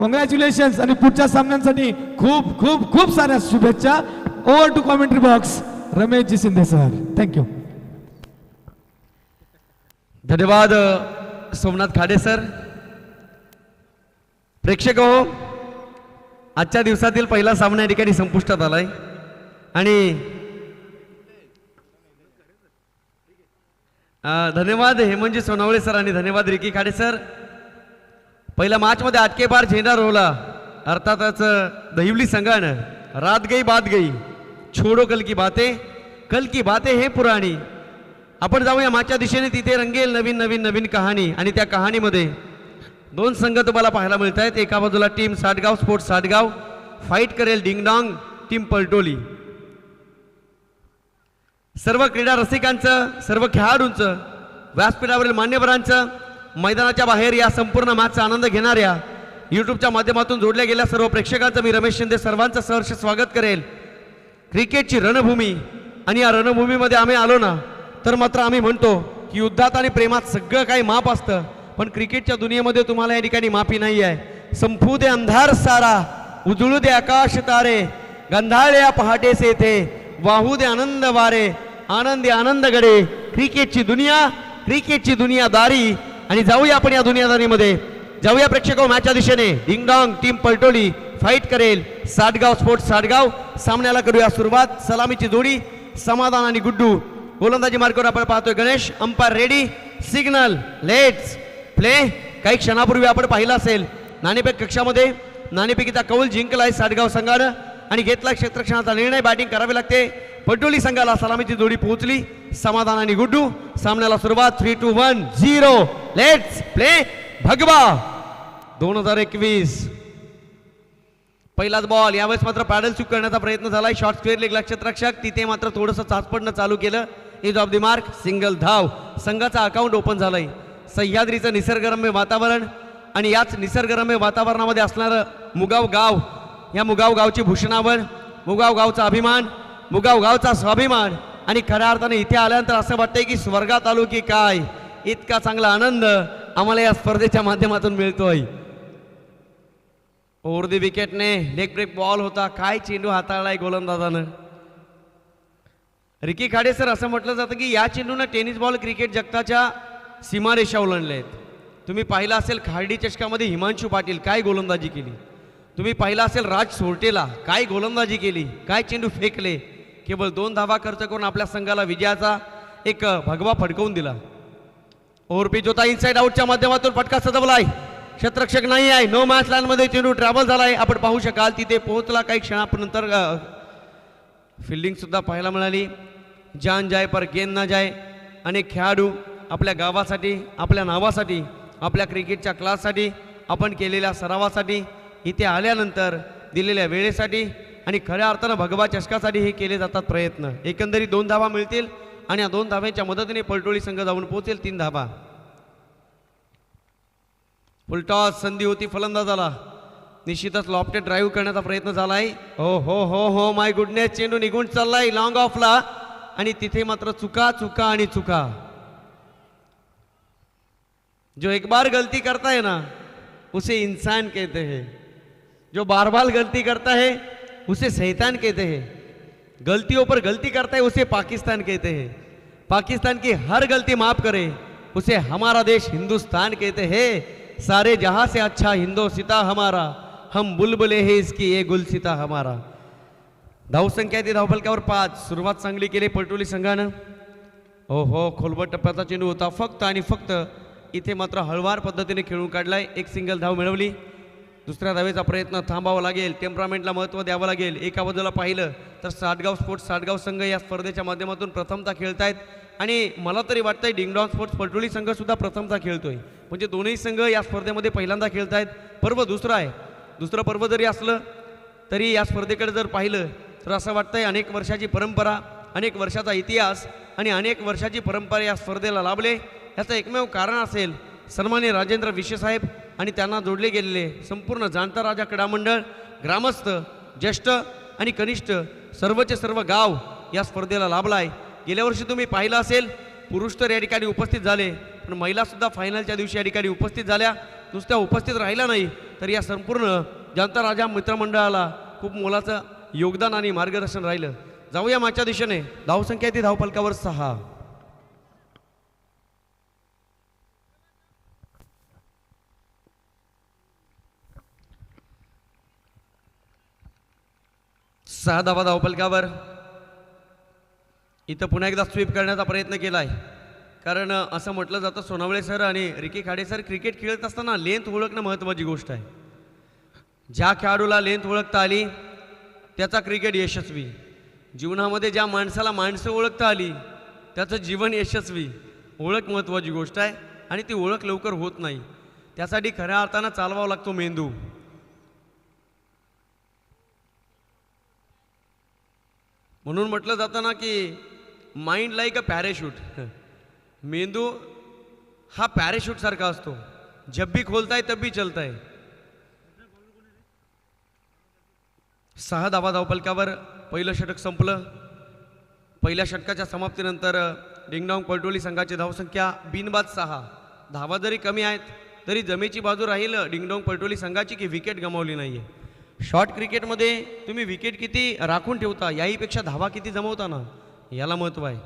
Congratulations आणि पुढच्या सामन्यांसाठी खूप खूप खूप साऱ्या शुभेच्छा. ओव्हर टू कॉमेंट्री बॉक्स रमेशजी शिंदे सर. थँक्यू. धन्यवाद सोमनाथ खाडे सर. प्रेक्षक हो, आजच्या दिवसातील पहिला सामना या ठिकाणी संपुष्टात आलाय आणि धन्यवाद हेमंतजी सोनवळे सर आणि धन्यवाद रिकी खाडे सर. पहिल्या मॅच मध्ये आटके बार झेंडा रोवला अर्थातच दहिवली संघानं. रात गई बात गई, छोडो कल की बातें हे पुराणी. आपण जाऊया मागच्या दिशेने, तिथे रंगेल नवीन नवीन नवीन कहाणी. आणि त्या कहाणीमध्ये दोन संघ तुम्हाला पाहायला मिळत आहेत. एका बाजूला टीम साटगाव स्पोर्ट्स साटगाव फाईट करेल डिंगडॉंग टीम पलटोली. सर्व क्रीडा रसिकांचं, सर्व खेळाडूंचं, व्यासपीठावरील मान्यवरांचं, मैदानाच्या बाहेर या संपूर्ण मॅचचा आनंद घेणाऱ्या यूट्यूबच्या माध्यमातून जोडल्या गेल्या सर्व प्रेक्षकांचं मी रमेश शिंदे सर्वांचं सहर्ष स्वागत करेल. क्रिकेटची रणभूमी आणि या रणभूमीमध्ये आम्ही आलो ना तर मात्र आम्ही म्हणतो की युद्धात आणि प्रेमात सगळं काही माप असतं, पण क्रिकेटच्या दुनियेमध्ये तुम्हाला या ठिकाणी माफी नाही आहे. संपू दे अंधार सारा, उजळू दे आकाश तारे, गंधाळ्या पहाटेस येथे वाहू दे आनंद वारे, आनंदी आनंद गडे. क्रिकेटची दुनियादारी. आणि जाऊया आपण या दुनियादारीमध्ये. जाऊया प्रेक्षको मॅचच्या दिशेने. डिंगडॉंग टीम पलटोली फाईट करेल साटगाव स्पोर्ट्स साटगाव. सामन्याला करूया सुरुवात. सलामीची जोडी समाधान आणि गुड्डू. गोलंदाजी मार्गावर आपण पाहतोय Ganesh. Umpire ready, signal, let's play. काही क्षणापूर्वी आपण पाहिलं असेल नाणेफेक कक्षामध्ये नाणेफेकीचा कौल जिंकलाय साटगाव संघानं आणि घेतला क्षेत्ररक्षणाचा निर्णय. बॅटिंग करावी लागते पलटोली संघाला. सलामीची जोडी पोहोचली समाधान आणि गुड्डू. सामन्याला सुरुवात. 3, 2, 1, 0. Let's play. भगवा 2021 पहिलाच बॉल. यावेळेस मात्र पॅडल चूक करण्याचा प्रयत्न झालाय. शॉर्ट स्क्वेअर लेगला क्षेत्ररक्षक तिथे मात्र थोडंसं चाचपडणं चालू केलं. Is of the mark. Single धाव. संघाचा अकाउंट ओपन झालाय. सह्याद्रीचं निसर्गरम्य वातावरण आणि याच निसर्गरम्य वातावरणामध्ये असणारं मुगाव गाव. या मुगाव गावची भूषणावळ, मुगाव गावचा अभिमान, मुगाव गावचा स्वाभिमान. आणि खऱ्या अर्थाने इथे आल्यानंतर असं वाटतंय की स्वर्गात आलो की काय. इतका चांगला आनंद आम्हाला या स्पर्धेच्या माध्यमातून मिळतोय. ओव्हर द विकेटने लेग ब्रेक बॉल होता. काय चेंडू हाताळलाय गोलंदाजानं. रिकी खाडे सर, असं म्हटलं जातं की या चेंडूनं टेनिस बॉल क्रिकेट जगताच्या सीमारेषा ओलांडल्या आहेत. तुम्ही पाहिलं असेल खार्डी चषकामध्ये हिमांशू पाटील काय गोलंदाजी केली. तुम्ही पाहिलं असेल राज सोरटेला काय गोलंदाजी केली, काय चेंडू फेकले. केवळ 2 धावा खर्च करून आपल्या संघाला विजयाचा एक भगवा फडकवून दिला. ओव्हरपिच होता इनसाइड आउटच्या माध्यमातून फटका सजवलाय. क्षेत्ररक्षक नाही आहे. नो मॅच लाईन मध्ये चेंडू ट्रॅव्हल झालाय. आपण पाहू शकाल तिथे पोहोचला. काही क्षणानंतर फिल्डिंग सुद्धा पाहायला मिळाली. जान जाय पर गेंद ना जाय. अनेक खेळाडू आपल्या गावासाठी, आपल्या नावासाठी, आपल्या क्रिकेटच्या क्लाससाठी, आपण केलेल्या सरावासाठी, इथे आल्यानंतर दिलेल्या वेळेसाठी आणि खऱ्या अर्थानं भगवा चषकासाठी हे केले जातात प्रयत्न. एकंदरीत 2 धावा मिळतील आणि या 2 धाव्यांच्या मदतीने पलटोली संघ जाऊन पोहोचेल 3 धावा. फुलटॉस संधी होती फलंदाजाला. निश्चितच लॉफ्टेड ड्राईव्ह करण्याचा प्रयत्न झालाय. हो हो हो हो माय गुडनेस. चेंडू निघून चाललाय लॉंग ऑफला आणि तिथे मात्र चुका चुका आणि चुका. जो एक बार गलती करता है ना उसे इंसान कहते हैं, जो बार बार गलती करता है उसे शैतान कहते हैं, गलतियों पर गलती करता है उसे पाकिस्तान कहते हैं, पाकिस्तान की हर गलती माफ करे उसे हमारा देश हिंदुस्तान कहते हैं. सारे जहां से अच्छा हिंदोसिता हमारा, हम बुलबुले हैं इसकी ये गुलसिता हमारा. धावसंख्या ती धावफलकावर 5. सुरुवात चांगली केली पलटोली संघानं. हो हो खोलवर टप्प्याचा चेंडू होता फक्त आणि फक्त. इथे मात्र हळवार पद्धतीने खेळून काढलाय. एक सिंगल धाव मिळवली. दुसऱ्या धावेचा प्रयत्न थांबावा लागेल. टेम्परामेंटला महत्त्व द्यावं लागेल. एका बाजूला पाहिलं तर साटगाव स्पोर्ट्स साटगाव संघ या स्पर्धेच्या माध्यमातून प्रथमता खेळतायत आणि मला तरी वाटतंय डिंगडॉंग स्पोर्ट्स पलटोली संघ सुद्धा प्रथमता खेळतोय. म्हणजे दोन्ही संघ या स्पर्धेमध्ये पहिल्यांदा खेळतायत. पर्व दुसरं आहे. दुसरं पर्व जरी असलं तरी या स्पर्धेकडे जर पाहिलं तर असं वाटतंय अनेक वर्षाची परंपरा, अनेक वर्षाचा इतिहास आणि अनेक वर्षाची परंपरा या स्पर्धेला लाभले. याचं एकमेव कारण असेल सन्माननीय राजेंद्र विशे साहेब आणि त्यांना जोडले गेलेले संपूर्ण जाणता राजा क्रीडा मंडळ, ग्रामस्थ, ज्येष्ठ आणि कनिष्ठ सर्वचे सर्व गाव या स्पर्धेला लाभलाय. गेल्या वर्षी तुम्ही पाहिलं असेल पुरुष तर या ठिकाणी उपस्थित झाले, पण महिला सुद्धा फायनलच्या दिवशी या ठिकाणी उपस्थित झाल्या. नुसत्या उपस्थित राहिला नाही तर या संपूर्ण जनता राजा मित्रमंडळाला खूप मोलाचं योगदान आणि मार्गदर्शन राहिलं. जाऊया मागच्या दिशेने. धावसंख्या ती धावफलकावर 6. सहा धावा धावफलकावर. इथं पुन्हा एकदा स्वीप करण्याचा प्रयत्न केलाय. कारण असं म्हटलं जातं सोनावळे सर आणि रिकी खाडे सर क्रिकेट खेळत असताना लेंथ ओळखणं महत्त्वाची गोष्ट आहे. ज्या खेळाडूला लेंथ ओळखता आली त्याचा क्रिकेट यशस्वी. जीवनामध्ये ज्या माणसाला माणसं ओळखता आली त्याचं जीवन यशस्वी. ओळख महत्त्वाची गोष्ट आहे आणि ती ओळख लवकर होत नाही. त्यासाठी खऱ्या अर्थानं चालवावा लागतो मेंदू. म्हणून म्हटलं जातं ना की माइंड लाईक अ पॅराशूट. मेंदू हा पॅराशूट सारखा असतो. जब भी खोलता है तब भी चलता है. 6 धावा धावफलकावर पहिलं षटक संपलं. पहिल्या षटकाच्या समाप्तीनंतर डिंगडॉंग पलटोली संघाची धावसंख्या बिनबाद 6. धावा जरी कमी आहेत तरी जमेची बाजू राहील डिंगडॉंग पलटोली संघाची की विकेट गमावली नाहीये. शॉर्ट क्रिकेटमध्ये तुम्ही विकेट किती राखून ठेवता याहीपेक्षा धावा किती जमवता ना याला महत्त्व आहे.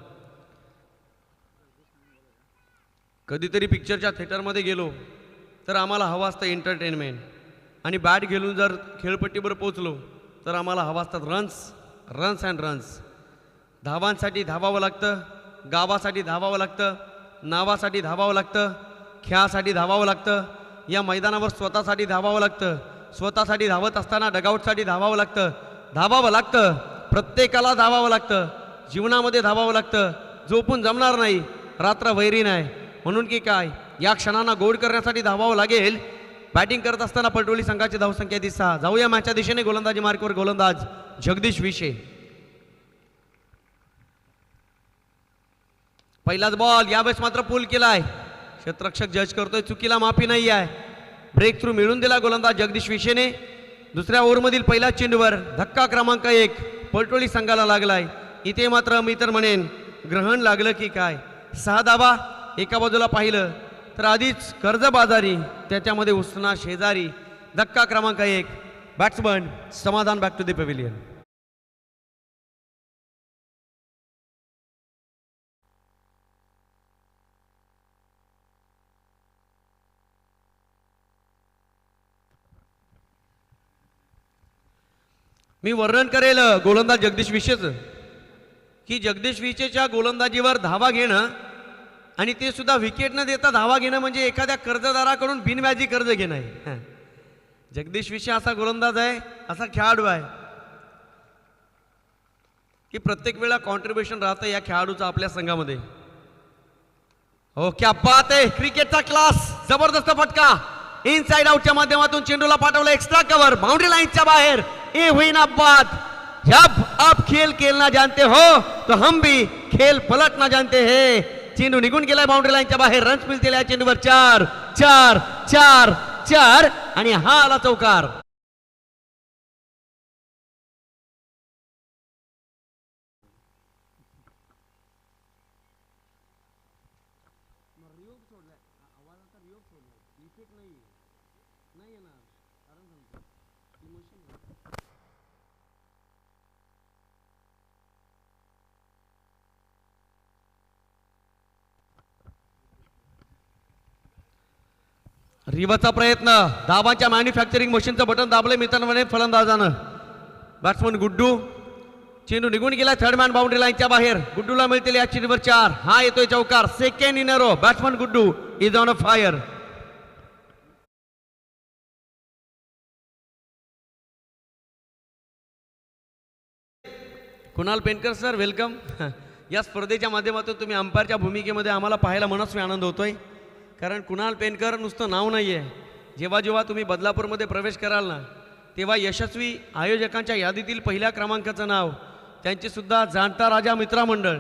कधीतरी पिक्चरच्या थिएटरमध्ये गेलो तर आम्हाला हवं असतं एंटरटेनमेंट आणि बॅट घेऊन जर खेळपट्टीवर पोचलो तर आम्हाला हवं असतात रन्स अँड रन्स. धावांसाठी धावावं लागतं, गावासाठी धावावं लागतं, नावासाठी धावावं लागतं, खेळासाठी धावावं लागतं, या मैदानावर स्वतःसाठी धावावं लागतं. स्वतःसाठी धावत असताना डगआउटसाठी धावावं लागतं. प्रत्येकाला धावावं लागतं. जीवनामध्ये धावावं लागतं. झोपून जमणार नाही, रात्र वैरी नाही. म्हणून की काय या क्षणांना गोड करण्यासाठी धावावं लागेल. बॅटिंग करत असताना पलटोली संघाची धावसंख्या 6. जाऊया मॅचच्या दिशेने. गोलंदाजी मार्कवर गोलंदाज जगदीश विशे. पहिलाच बॉल यावेळेस मात्र पुल केलाय. क्षेत्ररक्षक जज करतोय, चुकीला माफी नाही आहे. ब्रेक थ्रू मिळून दिला गोलंदाज जगदीश विशेने. दुसऱ्या ओव्हरमधील पहिला चेंडूवर धक्का क्रमांक 1 पलटोली संघाला लागलाय. इथे मात्र मी तर म्हणेन ग्रहण लागलं की काय. 6 धावा. एका बाजूला पाहिलं तर आधीच कर्जबाजारी, त्याच्यामध्ये उसना शेजारी. धक्का क्रमांक 1. बॅट्समन समाधान बॅक टू द पॅव्हिलियन. मी वर्णन करेल गोलंदाज जगदीश विशेचं की जगदीश विशेच्या गोलंदाजीवर धावा घेणं आणि ते सुद्धा विकेट न देता धावा घेणं म्हणजे एखाद्या कर्जदाराकडून बिनव्याजी कर्ज घेणं आहे. जगदीश विशे असा गोलंदाज आहे, असा खेळाडू आहे की प्रत्येक वेळा कॉन्ट्रीब्युशन राहतं या खेळाडूचं आपल्या संघामध्ये. हो क्या बात आहे. क्रिकेटचा क्लास. जबरदस्त फटका. इनसाइड आउटच्या माध्यमातून चेंडूला पाठवलं. एक्स्ट्रा कव्हर बाउंड्री लाईनच्या बाहेर. ए हुई ना बात. जब आप खेल खेलना जानते हो तो हम भी खेल पलटना जानते हैं. चेंडू निघून गेलाय बाउंड्री लाईनच्या बाहेर. रन्स मिळतील या चेंडूवर. 4 आणि हा आला चौकार. रिवाचा प्रयत्न. धावांच्या मॅन्युफॅक्चरिंग मशीनचं बटन दाबले मित्रांनो फलंदाजानं. बॅट्समन गुड्डू. चेंडू निघून गेला थर्ड मॅन बाउंड्री लाईनच्या बाहेर. गुड्डूला मिळतील या चेंडूवर 4. हा येतोय चौकार. Second in a row. Batsman Guddu is on a fire. Kunal Penkar sir welcome. या स्पर्धेच्या माध्यमातून तुम्ही अंपायरच्या भूमिकेमध्ये आम्हाला पाहायला मनस्वी आनंद होतोय. कारण कुणाल पेनकर नुसतं नाव नाही आहे. जेव्हा जेव्हा तुम्ही बदलापूरमध्ये प्रवेश कराल ना तेव्हा यशस्वी आयोजकांच्या यादीतील पहिल्या क्रमांकाचं नाव त्यांचीसुद्धा जाणता राजा मित्रमंडळ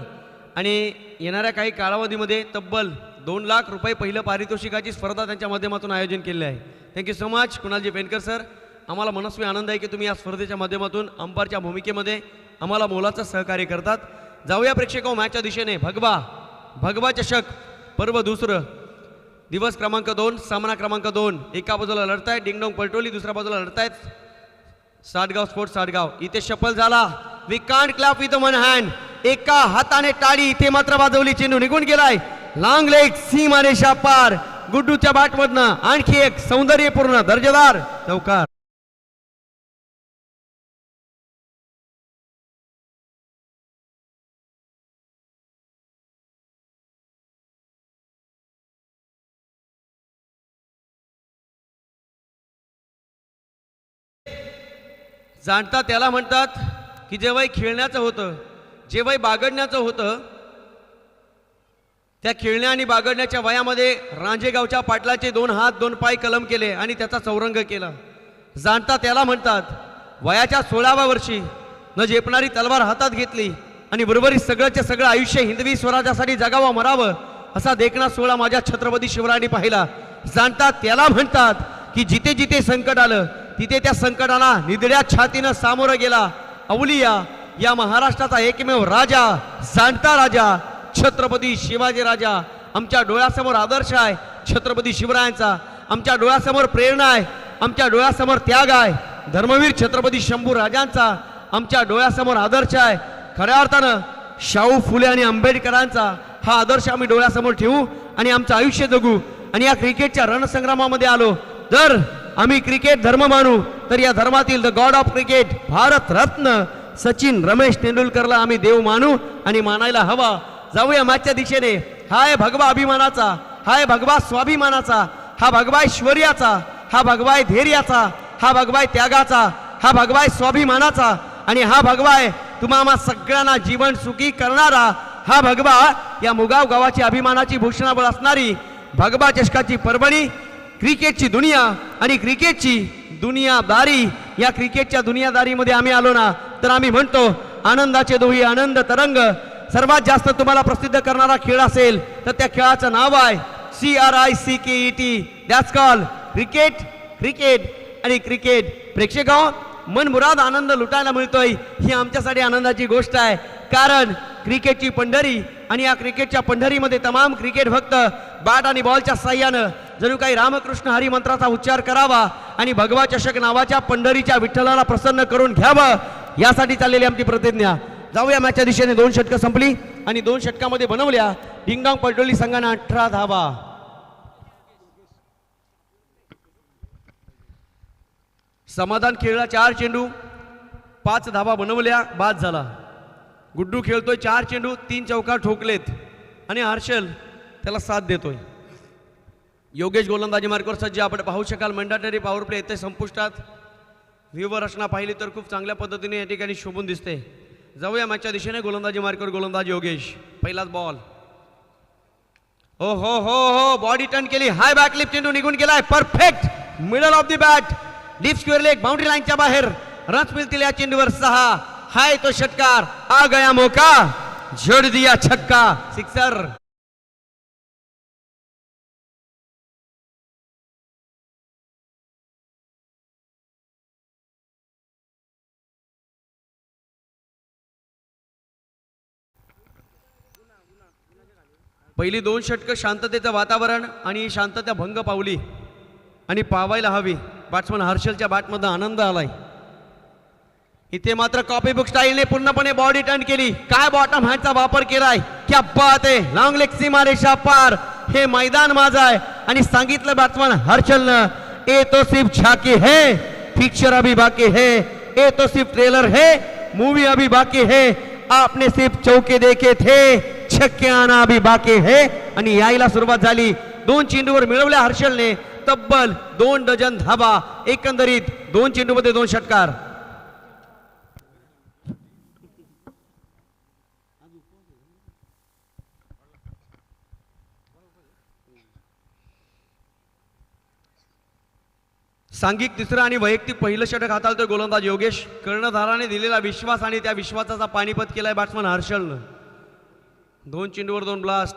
आणि येणाऱ्या काही कालावधीमध्ये तब्बल 2 लाख रुपये पहिलं पारितोषिकाची स्पर्धा त्यांच्या माध्यमातून आयोजन केले आहे. Thank you so much कुणालजी पेनकर sir. आम्हाला मनस्वी आनंद आहे की तुम्ही या स्पर्धेच्या माध्यमातून अंपायरच्या भूमिकेमध्ये आम्हाला मोलाचं सहकार्य करतात. जाऊया प्रेक्षक मॅचच्या दिशेने. भगवा चषक पर्व 2. दिवस क्रमांक 2 सामना क्रमांक 2 एका बाजूला लढतायत डिंगडोंग पलटोली, दुसऱ्या बाजूला लढतायत साडगाव स्पोर्ट्स साडगाव. इथे शफल झाला. We can't clap with one hand. एका हाताने टाळी इथे मात्र वाजवली. चेंडू निघून गेलाय. लॉंग लेग सीमा रेषा पार. गुड्डूच्या बॅटमधनं आणखी एक सौंदर्यपूर्ण दर्जेदार चौकार. जाणता त्याला म्हणतात की जे वय खेळण्याचं होतं, जे वय बागडण्याचं होतं, त्या खेळण्या आणि बागडण्याच्या वयामध्ये रांजेगावच्या पाटलाचे 2 हात 2 पाय कलम केले आणि त्याचा चौरंग केला. जाणता त्याला म्हणतात वयाच्या 16व्या वर्षी न झेपणारी तलवार हातात घेतली आणि बरोबरी सगळंच्या सगळं आयुष्य हिंदवी स्वराज्यासाठी जगावं मरावं असा देखणा सोहळा माझ्या छत्रपती शिवरायांनी पाहिला. जाणता त्याला म्हणतात की जिथे जिथे संकट आलं तिथे त्या संकटाला निधड्या छातीनं सामोरं गेला. अवलिया या महाराष्ट्राचा एकमेव राजा, जाणता राजा छत्रपती शिवाजी राजा आमच्या डोळ्यासमोर आदर्श आहे. छत्रपती शिवरायांचा आमच्या डोळ्यासमोर प्रेरणा आहे. आमच्या डोळ्यासमोर त्याग आहे. धर्मवीर छत्रपती शंभू राजांचा आमच्या डोळ्यासमोर आदर्श आहे. खऱ्या अर्थानं शाहू फुले आणि आंबेडकरांचा हा आदर्श आम्ही डोळ्यासमोर ठेवू आणि आमचं आयुष्य जगू. आणि या क्रिकेटच्या रणसंग्रामामध्ये आलो. जर आम्ही क्रिकेट धर्म मानू तर या धर्मातील the God of cricket Bharat Ratna Sachin Ramesh तेंडुलकरला आम्ही देव मानू आणि मानायला हवा. जाऊया मॅचच्या दिशेने. हाय भगवा अभिमानाचा, हाय भगवा स्वाभिमानाचा, हा भगवा ऐश्वर्याचा, हा भगवा धैर्याचा, हा भगवा त्यागाचा, हा भगवा स्वाभिमानाचा आणि हा भगवा तुम्हा सगळ्यांना जीवन सुखी करणारा. हा भगवा या मुगाव गावाची अभिमानाची भूषणाबळ असणारी भगवा चषकाची परभणी. क्रिकेटची दुनिया आणि क्रिकेटची दुनियादारी. या क्रिकेटच्या दुनियादारीमध्ये आम्ही आलो ना तर आम्ही म्हणतो आनंदाचे दोही आनंद तरंग. सर्वात जास्त तुम्हाला प्रसिद्ध करणारा खेळ असेल तर त्या खेळाचं नाव आहे CRICKET. That's call cricket. Cricket आणि क्रिकेट प्रेक्षकांनो मनमुराद आनंद लुटायला मिळतोय ही आमच्यासाठी आनंदाची गोष्ट आहे. कारण क्रिकेटची पंढरी आणि या क्रिकेटच्या पंढरीमध्ये तमाम क्रिकेट भक्त बॅट आणि बॉलच्या साह्यानं जणू काही रामकृष्ण हरी मंत्राचा उच्चार करावा आणि भगवा चषक नावाच्या पंढरीच्या विठ्ठलाला प्रसन्न करून घ्यावं यासाठी चाललेली आमची प्रतिज्ञा. जाऊया मॅचच्या दिशेने. 2 षटकं संपली आणि 2 षटकामध्ये बनवल्या डिंगडॉंग पलटोली संघाने 18 धावा. समाधान खेळला 4 चेंडू 5 धावा बनवल्या बाद झाला. गुड्डू खेळतोय 4 चेंडू 3 चौकार ठोकलेत आणि हर्षल त्याला साथ देतोय. योगेश गोलंदाजी मार्गावर सज्ज. आपण पाहू शकाल मंडॅटरी पॉवर प्ले येथे संपुष्टात. व्यूवर रचना पाहिली तर खूप चांगल्या पद्धतीने या ठिकाणी शोभून दिसते. जाऊया मॅचच्या दिशेने. गोलंदाजी मार्गावर गोलंदाज योगेश. पहिलाच बॉल. हो हो हो हो बॉडी टर्न केली. हाय बॅक लिफ्ट चेंडू निघून गेलाय. Perfect middle of the bat. Lift square leg boundary लाईनच्या बाहेर. रन्स मिळतील या चेंडूवर 6. हाय तो षटकार. आ गया मौका. जोड़ दिया छक्का. सिक्सर. पहिली 2 षटकं शांततेचं वातावरण आणि शांतता भंग पावली आणि पावायला हवी. बॅट्समन हर्षलच्या बॅटमध्ये आनंद आलाय. इथे मात्र कॉपी बुक स्टाईलने पूर्णपणे बॉडी टर्न केली. काय बॉटम हँडचा वापर केलाय. क्या बात आहे. लॉंग लेग सीमा रेषा पार. हे मैदान माझं आहे आणि सांगितलं बॅट्समन हर्षलनं ए तो सिर्फ झाकी है, पिक्चर अभी बाकी है. ए तो सिर्फ ट्रेलर है, मूवी अभी बाकी है. आपने सिर्फ चौके देखे थे, छक्के आना अभी बाकी है. आणि यायला सुरुवात झाली. 2 चेंडूवर मिळवल्या हर्षलने तब्बल 2 डझन धाबा. एकंदरीत 2 चेंडूमध्ये 2 षटकार. सांघिक तिसरं आणि वैयक्तिक पहिलं षटक हाताळतोय गोलंदाज योगेश. कर्णधाराने दिलेला विश्वास आणि त्या विश्वासाचा पाणीपत केलाय बॅट्समन हर्षलनं. 2 चेंडूवर 2 ब्लास्ट.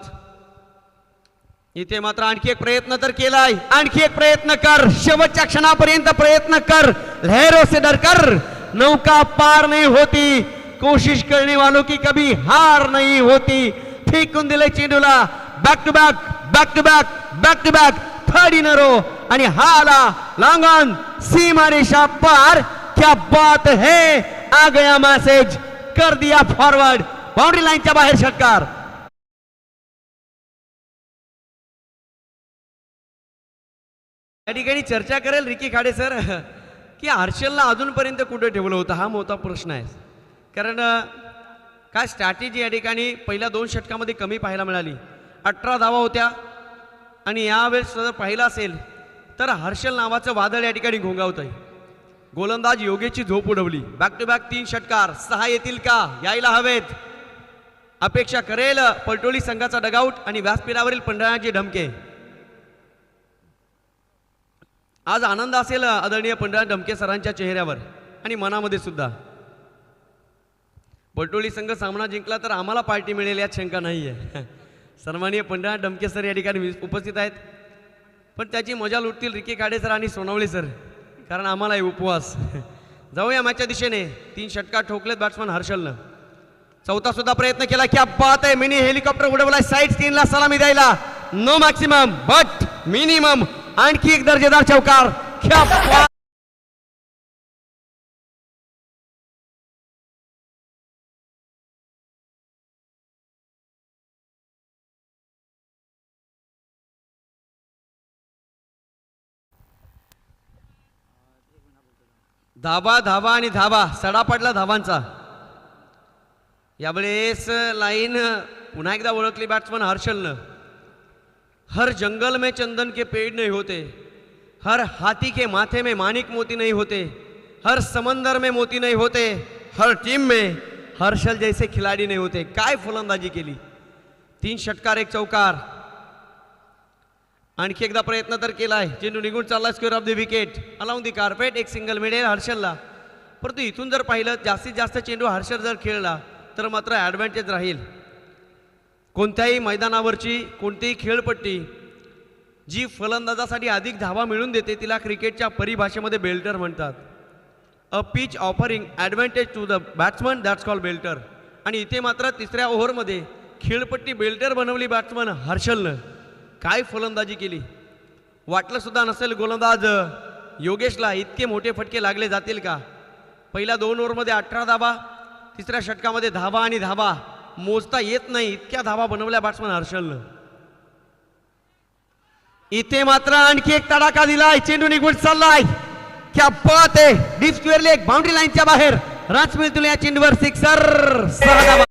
इथे मात्र आणखी एक प्रयत्न तर केलाय. आणखी एक प्रयत्न कर. शेवटच्या क्षणापर्यंत प्रयत्न कर. लहरों से डर कर. नौका पार नहीं होती. कोशिश करने वालों की कभी हार नहीं होती. फेकून दिले चेंडूला. Back to back, back to back, back to back third in a row आणि हा आला लॉन्ग ऑन सीमा रेषा पार. क्या बात है, आ गया मैसेज, कर दिया फॉरवर्ड, बाउंड्री लाईनच्या बाहेर षटकार. या ठिकाणी चर्चा करेल रिकी खाडे सर की हर्षलला अजूनपर्यंत कुठे ठेवलं होतं, हा मोठा प्रश्न आहे. कारण काय स्ट्रॅटेजी या ठिकाणी पहिल्या 2 षटकामध्ये कमी पाहायला मिळाली. 18 धावा होत्या आणि यावेळेस जर पाहिलं असेल तर हर्षल नावाचं वादळ या ठिकाणी घोंगावत आहे. गोलंदाज योगेची झोप उडवली. बॅक टू बॅक 3 षटकार, 6 येतील का, यायला हवेत. अपेक्षा करेल पलटोली संघाचा डगआउट आणि व्यासपीठावरील पंढराचे ढमके. आज आनंद असेल आदरणीय पंढरा ढमके सरांच्या चेहऱ्यावर आणि मनामध्ये सुद्धा. पलटोली संघ सामना जिंकला तर आम्हाला पार्टी मिळेल यात शंका नाही आहे. सन्माननीय पंढरा ढमके सर या ठिकाणी उपस्थित आहेत, पण त्याची मजा लुटतील रिकी खाडे सर आणि सोनवळे सर, कारण आम्हाला आहे उपवास. जाऊया मॅचच्या दिशेने. 3 षटकार ठोकलेत बॅट्समन हर्षलनं. चौथा सुद्धा प्रयत्न केला. क्या बात आहे, मिनी हेलिकॉप्टर उडवलाय साईड स्क्रीनला सलामी द्यायला. No maximum but minimum. आणखी एक दर्जेदार चौकार. क्या बात. धाबा धाबा आणि धाबा, सडा पडला धाबांचा. यावेळेस लाईन पुन्हा एकदा ओळखली बॅट्समन हर्षलनं. हर जंगल में चंदन के पेड़ नहीं होते, हर हाथी के माथे में मानिक मोती नहीं होते, हर समंदर में मोती नहीं होते, हर टीम में हर्षल जैसे खिलाडी नहीं होते. काय फलंदाजी केली. 3 षटकार 1 चौकार. आणखी एकदा प्रयत्न तर केलाय. चेंडू निघून चालला square off the wicket alone the carpet. एक सिंगल मिळेल हर्षलला. परंतु इथून जर पाहिलं जास्तीत जास्त चेंडू हर्षल जर खेळला तर मात्र ॲडव्हान्टेज राहील. कोणत्याही मैदानावरची कोणतीही खेळपट्टी जी फलंदाजासाठी अधिक धावा मिळवून देते तिला क्रिकेटच्या परिभाषेमध्ये बेल्टर म्हणतात. A pitch offering advantage to the batsman that's called belter. आणि इथे मात्र 3ऱ्या ओव्हरमध्ये खेळपट्टी बेल्टर बनवली बॅट्समन हर्षलनं. काय फलंदाजी केली. वाटलं सुद्धा नसेल गोलंदाज योगेशला इतके मोठे फटके लागले जातील का. पहिल्या 2 ओव्हरमध्ये 18 धावा, 3ऱ्या षटकामध्ये धावा आणि धावा मोजता येत नाही इतक्या धावा बनवल्या बॅट्समन हर्षलनं. इथे मात्र आणखी एक तडाखा दिलाय. चेंडू निघून चाललाय. क्या बात आहे. डीप स्क्वेअर लेग बाउंड्री लाईनच्या बाहेर. रन्स मिळतील या चेंडूवर. सिक्सर. 6 धावा.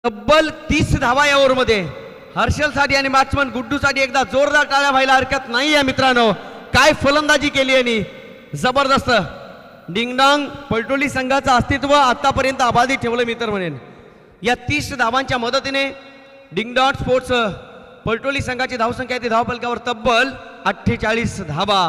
तब्बल 30 धावा या ओव्हरमध्ये. हर्षलसाठी आणि बॅट्समन गुड्डूसाठी एकदा जोरदार टाळ्या व्हायला हरकत नाही आहे मित्रांनो. काय फलंदाजी केली यांनी, जबरदस्त. डिंगडॉंग पलटोली संघाचं अस्तित्व आतापर्यंत अबाधित ठेवलं मी तर म्हणेन. या 30 धावांच्या मदतीने डिंगडॉंग स्पोर्ट्स पलटोली संघाची धावसंख्या ती धावफलकावर तब्बल 48 धावा.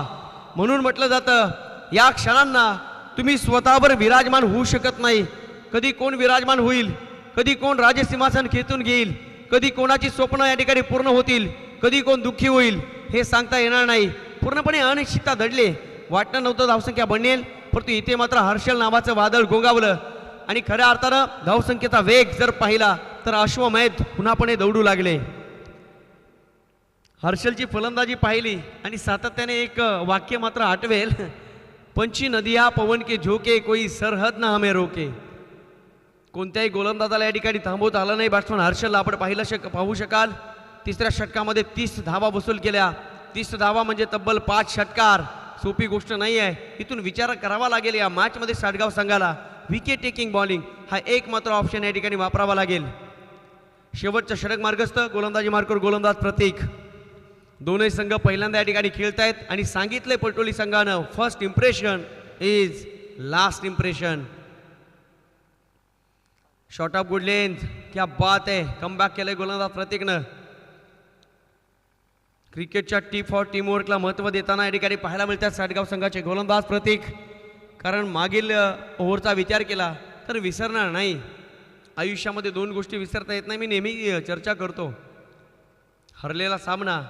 म्हणून म्हटलं जातं या क्षणांना तुम्ही स्वतःवर विराजमान होऊ शकत नाही. कधी कोण विराजमान होईल, कधी कोण राजसिंहासन खेचून घेईल, कधी कोणाची स्वप्न या ठिकाणी पूर्ण होतील, कधी कोण दुःखी होईल हे सांगता येणार नाही. पूर्णपणे अनिश्चितता दडले. वाटणं नव्हतं धावसंख्या बनेल, परंतु इथे मात्र हर्षल नावाचं वादळ गोंगावलं आणि खऱ्या अर्थानं धावसंख्येचा वेग जर पाहिला तर अश्वमेध पुन्हापणे दौडू लागले. हर्षलची फलंदाजी पाहिली आणि सातत्याने एक वाक्य मात्र आठवेल. पंची नदिया पवन के झोके कोई सरहद ना हमें रोके. कोणत्याही गोलंदाजाला या ठिकाणी थांबवता आलं नाही. बॅट्समन हर्षलला आपण पाहू शकाल 3ऱ्या षटकामध्ये 30 धावा वसूल केल्या. 30 धावा म्हणजे तब्बल 5 षटकार. सोपी गोष्ट नाही आहे. इथून विचार करावा लागेल या मॅचमध्ये साडगाव संघाला. विकेट टेकिंग बॉलिंग हा एक मात्र ऑप्शन या ठिकाणी वापरावा लागेल. शेवटचा षटक मार्गस्थ गोलंदाजी मार्कर गोलंदाज प्रतीक. दोन्ही संघ पहिल्यांदा या ठिकाणी खेळतायत आणि सांगितलंय पलटोली संघानं first impression is last impression. Short of good length. क्या बात आहे. कमबॅक केलंय गोलंदाज प्रतीकनं. क्रिकेटच्या फॉर टीम वर्कला महत्त्व देताना या ठिकाणी पाहायला मिळतात साडगाव संघाचे गोलंदाज प्रतीक. कारण मागील ओव्हरचा विचार केला तर विसरणार नाही. आयुष्यामध्ये 2 गोष्टी विसरता येत नाही. मी नेहमी चर्चा करतो. हरलेला सामना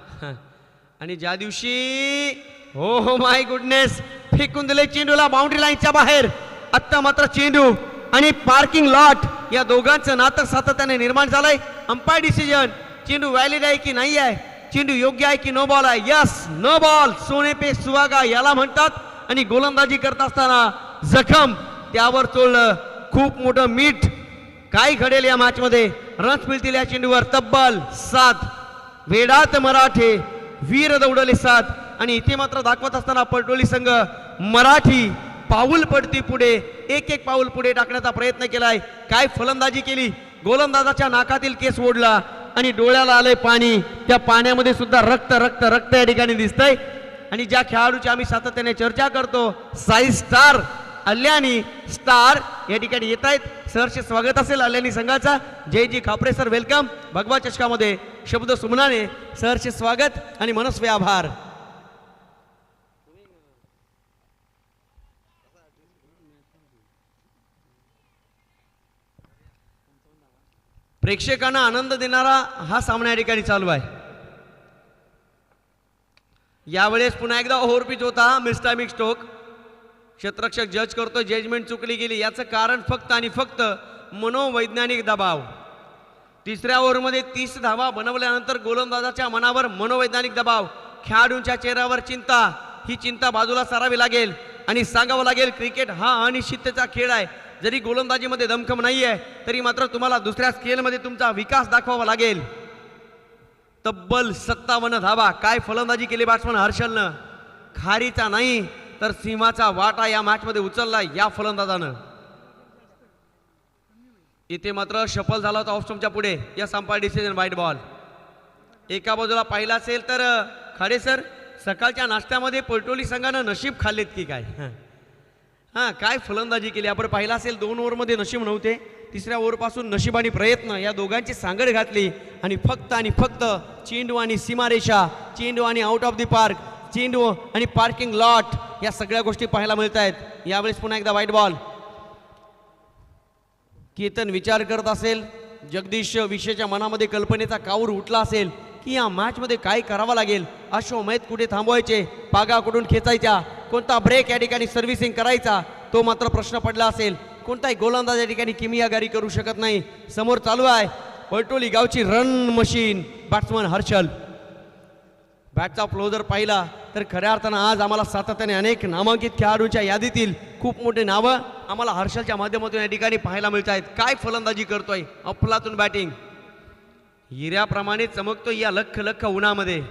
आणि ज्या दिवशी हो माय गुडनेस फेकून दिले चेंडूला बाउंड्री लाईनच्या बाहेर, आत्ता मात्र चेंडू आणि पार्किंग लॉट या दोघांचं नातं सातत्याने निर्माण झालंय. अंपायर डिसिजन, चेंडू व्हॅलिड आहे की नाही आहे, चेंडू योग्य आहे की नो बॉल आहे. यस, नो बॉल, सोने पे सुहागा याला म्हणतात. आणि गोलंदाजी करत असताना जखम त्यावर चोळलं खूप मोठं मीठ. काय घडेल या मॅच मध्ये? रन्स मिळतील या चेंडूवर तब्बल 7. वेडात मराठे वीर दौडले 7. आणि इथे मात्र दाखवत असताना पलटोली संघ मराठी पाऊल पडती पुढे, एक एक पाऊल पुढे टाकण्याचा प्रयत्न केलाय. काय फलंदाजी केली, गोलंदाजाच्या नाकातील केस ओढला आणि डोळ्याला आलंय पाणी. त्या पाण्यामध्ये सुद्धा रक्त रक्त रक्त या ठिकाणी दिसतंय. आणि ज्या खेळाडूची आम्ही सातत्याने चर्चा करतो, साई स्टार अल्यानी स्टार या ठिकाणी येत आहेत. सरचे स्वागत असेल अल्यानी संघाचा. जयजी खापरे सर वेलकम. भगवा चषकामध्ये शब्द सुमनाने सरचे स्वागत आणि मनस्वी आभार. प्रेक्षकांना आनंद देणारा हा सामना या ठिकाणी चालू आहे. यावेळेस पुन्हा एकदा ओव्हरपिच होता मिस्टामिक स्ट्रोक. क्षेत्ररक्षक जज करतो, जजमेंट चुकली गेली. याचं कारण फक्त आणि फक्त मनोवैज्ञानिक दबाव. तिसऱ्या ओव्हरमध्ये 30 धावा बनवल्यानंतर गोलंदाजाच्या मनावर मनोवैज्ञानिक दबाव, खेळाडूंच्या चेहऱ्यावर चिंता. ही चिंता बाजूला सारावी लागेल आणि सांगावं लागेल क्रिकेट हा अनिश्चिततेचा खेळ आहे. जरी गोलंदाजीमध्ये दमखम नाही आहे तरी मात्र तुम्हाला दुसऱ्या स्केलमध्ये तुमचा विकास दाखवावा लागेल. तब्बल 57 धावा. काय फलंदाजी केली बॅट्समन हर्षलनं. खारीचा नाही तर सिंहाचा वाटा या मॅचमध्ये उचलला या फलंदाजानं. इथे मात्र शफल झाला होता ऑफस्टम्पच्या पुढे. या अंपायर डिसिजन वाईट बॉल. एका बाजूला पाहिला असेल तर खाडे सर, सकाळच्या नाश्त्यामध्ये पलटोली संघानं नशीब खाल्लेत की काय? काय फलंदाजी केली आपण पाहिला असेल. 2 ओव्हरमध्ये नशीब नव्हते. तिसऱ्या ओव्हरपासून नशीब आणि प्रयत्न या दोघांची सांगड घातली आणि फक्त चेंडू आणि सीमारेषा, चेंडू आणि आउट ऑफ द पार्क, चेंडू आणि पार्किंग लॉट या सगळ्या गोष्टी पाहायला मिळत आहेत. यावेळेस पुन्हा एकदा वाईट बॉल. केतन विचार करत असेल, जगदीश विषयाच्या मनामध्ये कल्पनेचा काऊर उठला असेल की या मॅचमध्ये काय करावं लागेल. अश्वमेध कुठे थांबवायचे, पागा कुठून खेचायच्या, कोणता ब्रेक या ठिकाणी सर्व्हिसिंग करायचा, तो मात्र प्रश्न पडला असेल. कोणताही गोलंदाज या ठिकाणी किमियागारी करू शकत नाही. समोर चालू आहे पलटोली गावची रन मशीन. बॅट्समन हर्षल. बॅटचा फ्लो जर पाहिला तर खऱ्या अर्थानं आज आम्हाला सातत्याने अनेक नामांकित खेळाडूंच्या यादीतील खूप मोठे नावं आम्हाला हर्षलच्या माध्यमातून या ठिकाणी पाहायला मिळत आहेत. काय फलंदाजी करतोय, अफलातून बॅटिंग. हिऱ्याप्रमाणे चमकतो या लख लख उन्हामध्ये.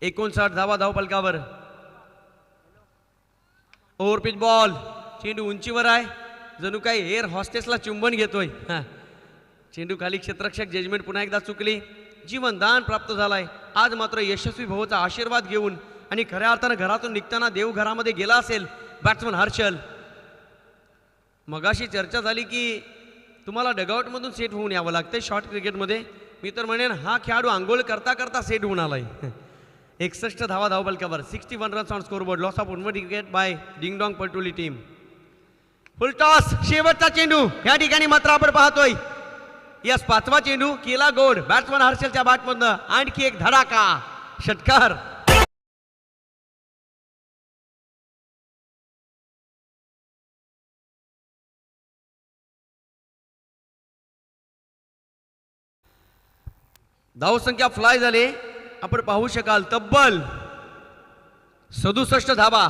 59 धावा धावफलकावर. Overpitch ball. चेंडू उंचीवर आहे, जणू काही एअर हॉस्टेसला चुंबन घेतोय. चेंडू खाली. क्षेत्ररक्षक जजमेंट पुन्हा एकदा चुकली. जीवनदान प्राप्त झालाय. आज मात्र यशस्वी भाऊचा आशीर्वाद घेऊन आणि खऱ्या अर्थानं घरातून निघताना देवघरामध्ये गेला असेल बॅट्समन हर्षल. मगाशी चर्चा झाली की तुम्हाला डगआउटमधून सेट होऊन यावं लागतंय शॉर्ट क्रिकेटमध्ये. मी तर म्हणेन हा खेळाडू आंघोळ करता करता सेट होऊन आलाय. 61 धावा धावफलकावर. 61 runs on scoreboard. Loss of 1 wicket by डिंगडॉंग पलटोली टीम. Full toss. शेवटचा चेंडू या ठिकाणी मात्र आपण पाहतोय. यस, 5वा चेंडू केला गोड बॅट्समन हर्षलच्या बॅटमधनं. आणखी एक धडाका षटकार. धावसंख्या फ्लाय झाले आपण पाहू शकाल. तब्बल 67 धावा.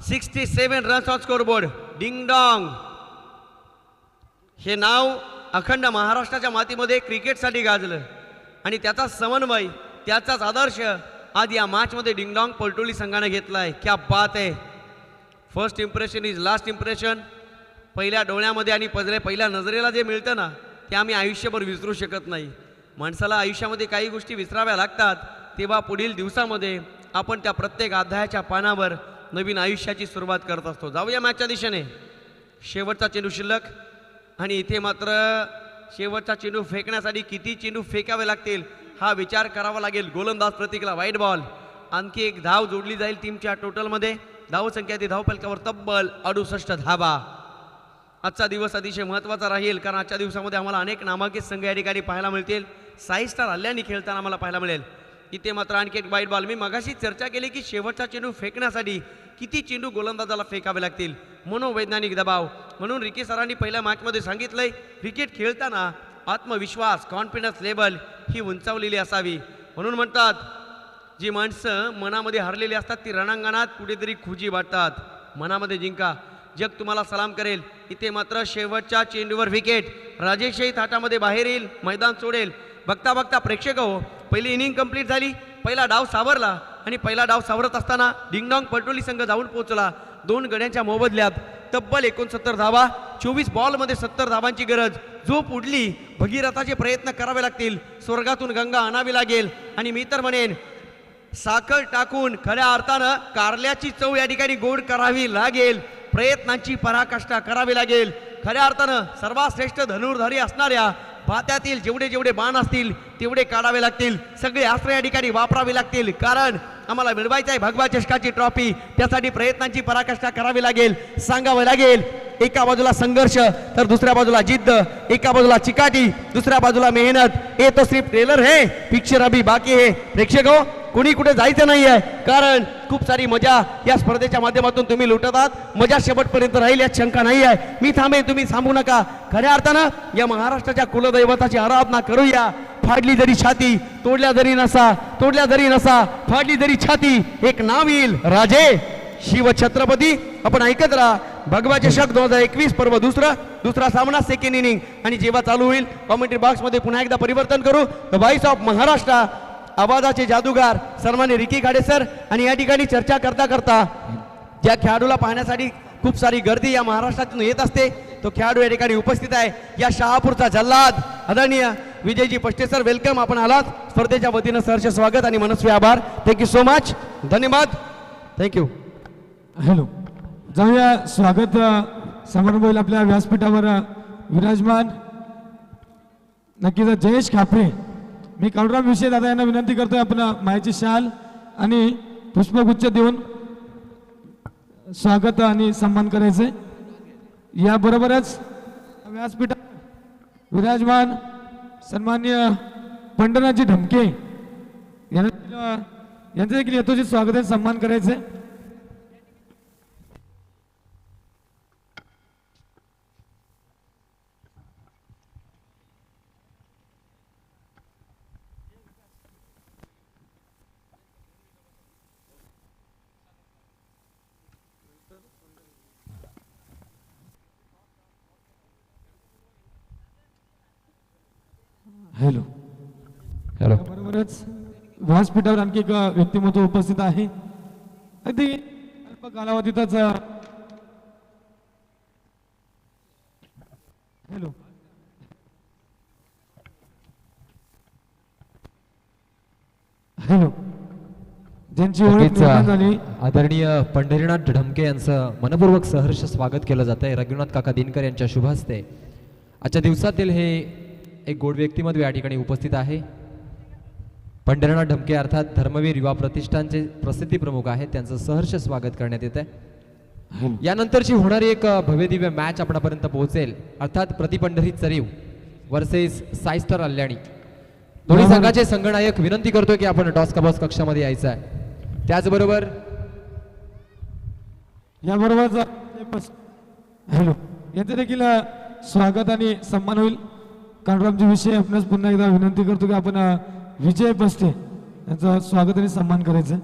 67 रन्स ऑन स्कोरबोर्ड. डिंगडॉंग हे नाव अखंड महाराष्ट्राच्या मातीमध्ये क्रिकेटसाठी गाजलं आणि त्याचा समन्वय, त्याचाच आदर्श आज या मॅचमध्ये डिंगडॉंग पलटोली संघाने घेतलाय. क्या बात आहे. First impression is last impression. पहिल्या डोळ्यामध्ये आणि पहिल्या नजरेला जे मिळतं ना ते आम्ही आयुष्यभर विसरू शकत नाही. माणसाला आयुष्यामध्ये काही गोष्टी विसराव्या लागतात तेव्हा पुढील दिवसामध्ये आपण त्या प्रत्येक अध्यायाच्या पानावर नवीन आयुष्याची सुरुवात करत असतो. जाऊया मॅचच्या दिशेने. शेवटचा चेंडू शिल्लक आणि इथे मात्र शेवटचा चेंडू फेकण्यासाठी किती चेंडू फेकावे लागतील हा विचार करावा लागेल. गोलंदाज प्रतीकला वाईट बॉल. आणखी एक धाव जोडली जाईल टीमच्या टोटलमध्ये. धावसंख्या ती धावफलकावर तब्बल 68 धावा. आजचा दिवस अतिशय महत्त्वाचा राहील कारण आजच्या दिवसामध्ये आम्हाला अनेक नामांकित संघ या ठिकाणी पाहायला मिळतील. साई स्टार अल्यानी खेळताना आम्हाला पाहायला मिळेल. इथे मात्र आणखी एक वाईट बॉल. मी मगाशी चर्चा केली की शेवटचा चेंडू फेकण्यासाठी किती चेंडू गोलंदाजाला फेकावे लागतील, मनोवैज्ञानिक दबाव. म्हणून रिकी सरांनी पहिल्या मॅचमध्ये सांगितलंय क्रिकेट खेळताना आत्मविश्वास, कॉन्फिडन्स लेवल ही उंचावलेली असावी. म्हणून म्हणतात जी माणसं मनामध्ये हरलेली असतात ती रणांगणात कुठेतरी खुजी वाटतात. मनामध्ये जिंका, जग तुम्हाला सलाम करेल. इथे मात्र शेवटच्या चेंडूवर विकेट. राजेशही थाटामध्ये बाहेर येईल, मैदान सोडेल. बघता बघता प्रेक्षक हो, पहिली इनिंग कंप्लीट झाली, पहिला डाव सावरला आणि पहिला डाव सावरत असताना डिंगडॉंग पटोली संघ जाऊन पोहोचला. 2 गड्यांच्या मोबदल्यात तब्बल 69 धावा. 24 बॉलमध्ये 70 धावांची गरज. झोप उडली, भगीरथाचे प्रयत्न करावे लागतील, स्वर्गातून गंगा आणावी लागेल. आणि मी तर म्हणेन साखर टाकून खऱ्या अर्थानं कारल्याची चव या ठिकाणी गोड करावी लागेल. प्रयत्नांची पराकाष्ठा करावी लागेल. खऱ्या अर्थानं सर्वात श्रेष्ठ धनुर्धारी असणाऱ्या भात्यातील जेवढे जेवढे बाण असतील तेवढे काढावे लागतील. सगळे अस्त्र या ठिकाणी वापरावे लागतील, कारण आम्हाला मिळवायचं आहे भगवा चषकाची ट्रॉफी. त्यासाठी प्रयत्नांची पराकाष्ठा करावी लागेल, सांगावं लागेल. एका बाजूला संघर्ष तर दुसऱ्या बाजूला जिद्द, एका बाजूला चिकाटी दुसऱ्या बाजूला मेहनत. ये तो सिर्फ ट्रेलर है, पिक्चर अभी बाकी है. प्रेक्षक हो, कुणी कुठे जायचं नाही आहे, कारण खूप सारी मजा या स्पर्धेच्या माध्यमातून तुम्ही लुटत आहात. मजा शेवटपर्यंत राहील यात शंका नाही आहे. मी थांबेन, तुम्ही थांबू नका. खऱ्या अर्थानं या महाराष्ट्राच्या कुलदैवताची आराधना करूया. फाडली जरी छाती, तोडल्या जरी नसा, तोडल्या जरी नसा, फाडली जरी छाती, एक नाव येईल राजे शिवछत्रपती. आपण ऐकत राहा. भगवा चषक 2021 पर्व दुसरा सामना, सेकंड इनिंग. आणि जेव्हा चालू होईल कॉमेंट्री बॉक्स मध्ये पुन्हा एकदा परिवर्तन करू. द व्हॉइस ऑफ महाराष्ट्र, आवाजाचे जादूगार सन्मान्य रिकी खाडे सर. आणि या ठिकाणी चर्चा करता करता ज्या खेळाडूला पाहण्यासाठी खूप सारी गर्दी या महाराष्ट्रातून येत असते, तो खेळाडू या ठिकाणी उपस्थित आहे. या शहापूरचा जल्लाद आदरणीय विजयजी पष्टे सर, वेलकम. आपण आलात. स्पर्धेच्या वतीनं सहर्ष स्वागत आणि मनस्वी आभार. थँक्यू सो मच, धन्यवाद, थँक्यू. हॅलो, जाऊया. स्वागत समारंभ होईल आपल्या व्यासपीठावर विराजमान नक्कीच जयेश खापरे. मी काळूराम विषय दादा यांना विनंती करतोय आपण मायेची शाल आणि पुष्पगुच्छ देऊन स्वागत आणि सन्मान करायचे. याबरोबरच व्यासपीठा विराजमान सन्मान्य पंढरनाथजी ढमके यांचं देखील यथोचित स्वागत आणि सन्मान करायचे. हॅलो, बरोबरच व्यासपीठावर आणखी एक व्यक्तिमत्व उपस्थित आहे. अगदी अल्प कालावधीतच हॅलो हॅलो ज्यांची ओळख निर्माण झाली आदरणीय पंढरीनाथ ढमके यांचं मनपूर्वक सहर्ष स्वागत केलं जात आहे. रघुनाथ काका दिनकर यांच्या शुभ हस्ते आजच्या दिवसातील हे एक गोड व्यक्तिमत्व या ठिकाणी उपस्थित आहे. पंढरीनाथ ढमके अर्थात धर्मवीर युवा प्रतिष्ठानचे प्रसिद्धी प्रमुख आहेत, त्यांचं सहर्ष स्वागत करण्यात येत आहे. यानंतरची होणारी एक भव्यदिव्य मॅच आपणापर्यंत पोहोचेल, अर्थात प्रतिपंढरी चरीव वर्सेस साईस्टर अल्याणी. दोन्ही संघाचे संघनायक विनंती करतोय की आपण टॉस कबॉस कक्षामध्ये यायचं आहे. त्याचबरोबर याबरोबर हॅलो यांचे देखील स्वागत आणि सन्मान होईल. काळूरामजी विषय आपणास पुन्हा एकदा विनंती करतो की आपण विजय बस्ते यांचं स्वागत आणि सन्मान करायचं.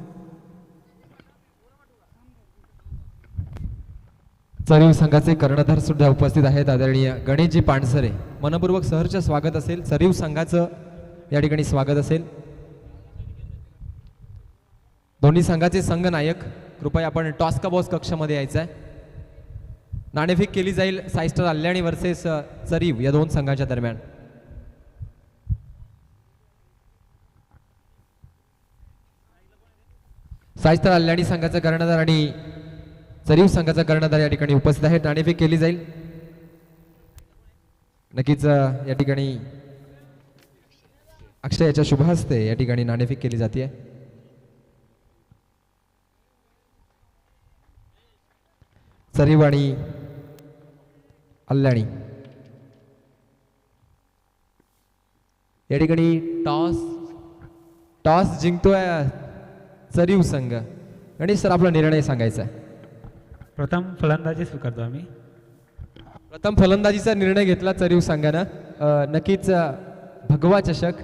चरीव संघाचे कर्णधार सुद्धा उपस्थित आहेत, आदरणीय गणेशजी पानसरे. मनपूर्वक सहर्ष स्वागत असेल. चरीव संघाचं या ठिकाणी स्वागत असेल. दोन्ही संघाचे संघनायक कृपया आपण टॉस का बॉस कक्षामध्ये यायचं आहे. नाणेफेक केली जाईल साईस्टर अल्याणी वर्सेस चरीव या दोन संघाच्या दरम्यान. साईस्टर अल्याणी संघाचा कर्णधार आणि चरीव संघाचा कर्णधार या ठिकाणी उपस्थित आहेत. नाणेफेक केली जाईल. नक्कीच या ठिकाणी अक्षय याच्या शुभ हस्ते या ठिकाणी नाणेफेक केली जाते. चरीव आणि अल्याणी या ठिकाणी टॉस टॉस जिंकतोय चरीव संघ. गणेश सर आपला निर्णय सांगायचा आहे. प्रथम फलंदाजी स्वीकारतो आम्ही. प्रथम फलंदाजीचा निर्णय घेतला चरीव संघानं. नक्कीच भगवा चषक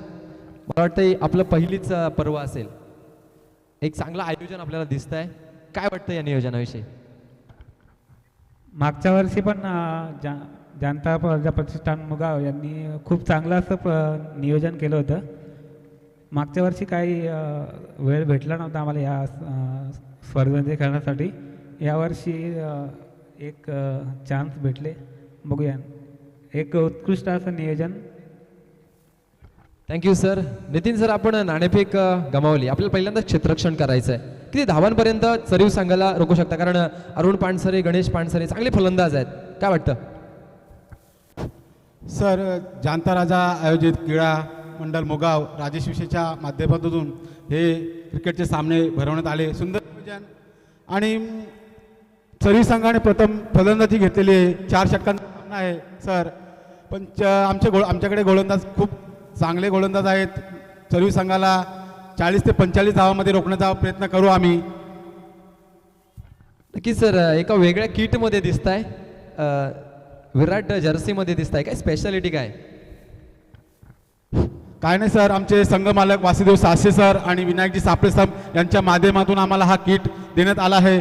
मला वाटतं आपलं पहिलीच पर्व असेल. एक चांगलं आयोजन आपल्याला दिसत आहे. काय वाटतं या नियोजनाविषयी? मागच्या वर्षी पण जनता प्रजा प्रतिष्ठान मुगाव यांनी खूप चांगलं असं नियोजन केलं होतं. मागच्या वर्षी काही वेळ भेटला नव्हता आम्हाला या स्पर्धेमध्ये खेळण्यासाठी. यावर्षी एक चान्स भेटले. बघूया, एक उत्कृष्ट असं नियोजन. Thank you sir. नितीन सर, आपण नाणेफेक गमावली. आपल्याला पहिल्यांदा क्षेत्ररक्षण करायचं आहे. किती धावांपर्यंत चरीव संघाला रोखू शकता? कारण अरुण पानसरे, गणेश पानसरे चांगले फलंदाज आहेत. काय वाटतं सर? जाणता राजा आयोजित क्रीडा मंडळ मुगाव राजेश विषयच्या माध्यमातून हे क्रिकेटचे सामने भरवण्यात आले. सुंदर नियोजन. आणि चरीव संघाने प्रथम फलंदाजी घेतलेली आहे. 4 षटकांचा सामना आहे सर. पण आमच्याकडे गोलंदाज खूप चांगले गोलंदाज आहेत. चरीव संघाला 40 ते 45 धावामध्ये रोखण्याचा प्रयत्न करू आम्ही. नक्कीच सर. एका वेगळ्या किटमध्ये दिसत आहे. विराट जर्सीमध्ये दिसत आहे. काय स्पेशालिटी काय? काय नाही सर, आमचे संघ मालक वासुदेव सासे सर आणि विनायकजी सापळे सर यांच्या माध्यमातून आम्हाला हा किट देण्यात आला आहे.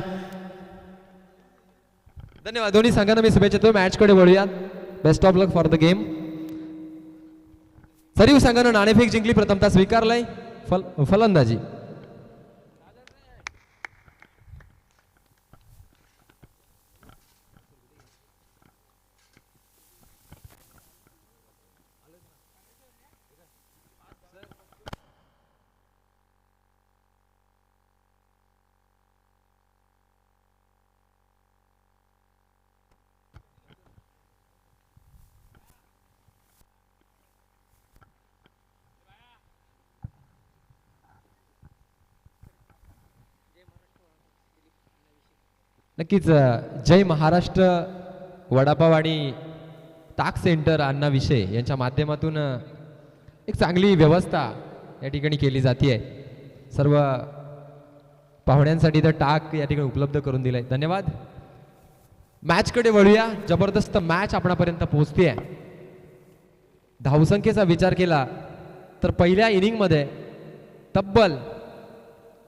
धन्यवाद. दोन्ही संघांना मी शुभेच्छा देतो. मॅचकडे वळूयात. Best of luck for the game. Chariv संघानं नाणेफेक जिंकली. प्रथमतः स्वीकारलाय फलंदाजी. नक्कीच जय महाराष्ट्र वडापाव आणि ताक सेंटर अण्णा विषय यांच्या माध्यमातून एक चांगली व्यवस्था या ठिकाणी केली जाते. सर्व पाहुण्यांसाठी तर ताक या ठिकाणी उपलब्ध करून दिलंय. धन्यवाद. मॅचकडे वळूया. जबरदस्त मॅच आपणापर्यंत पोहोचते आहे. धावसंख्येचा विचार केला तर पहिल्या इनिंगमध्ये तब्बल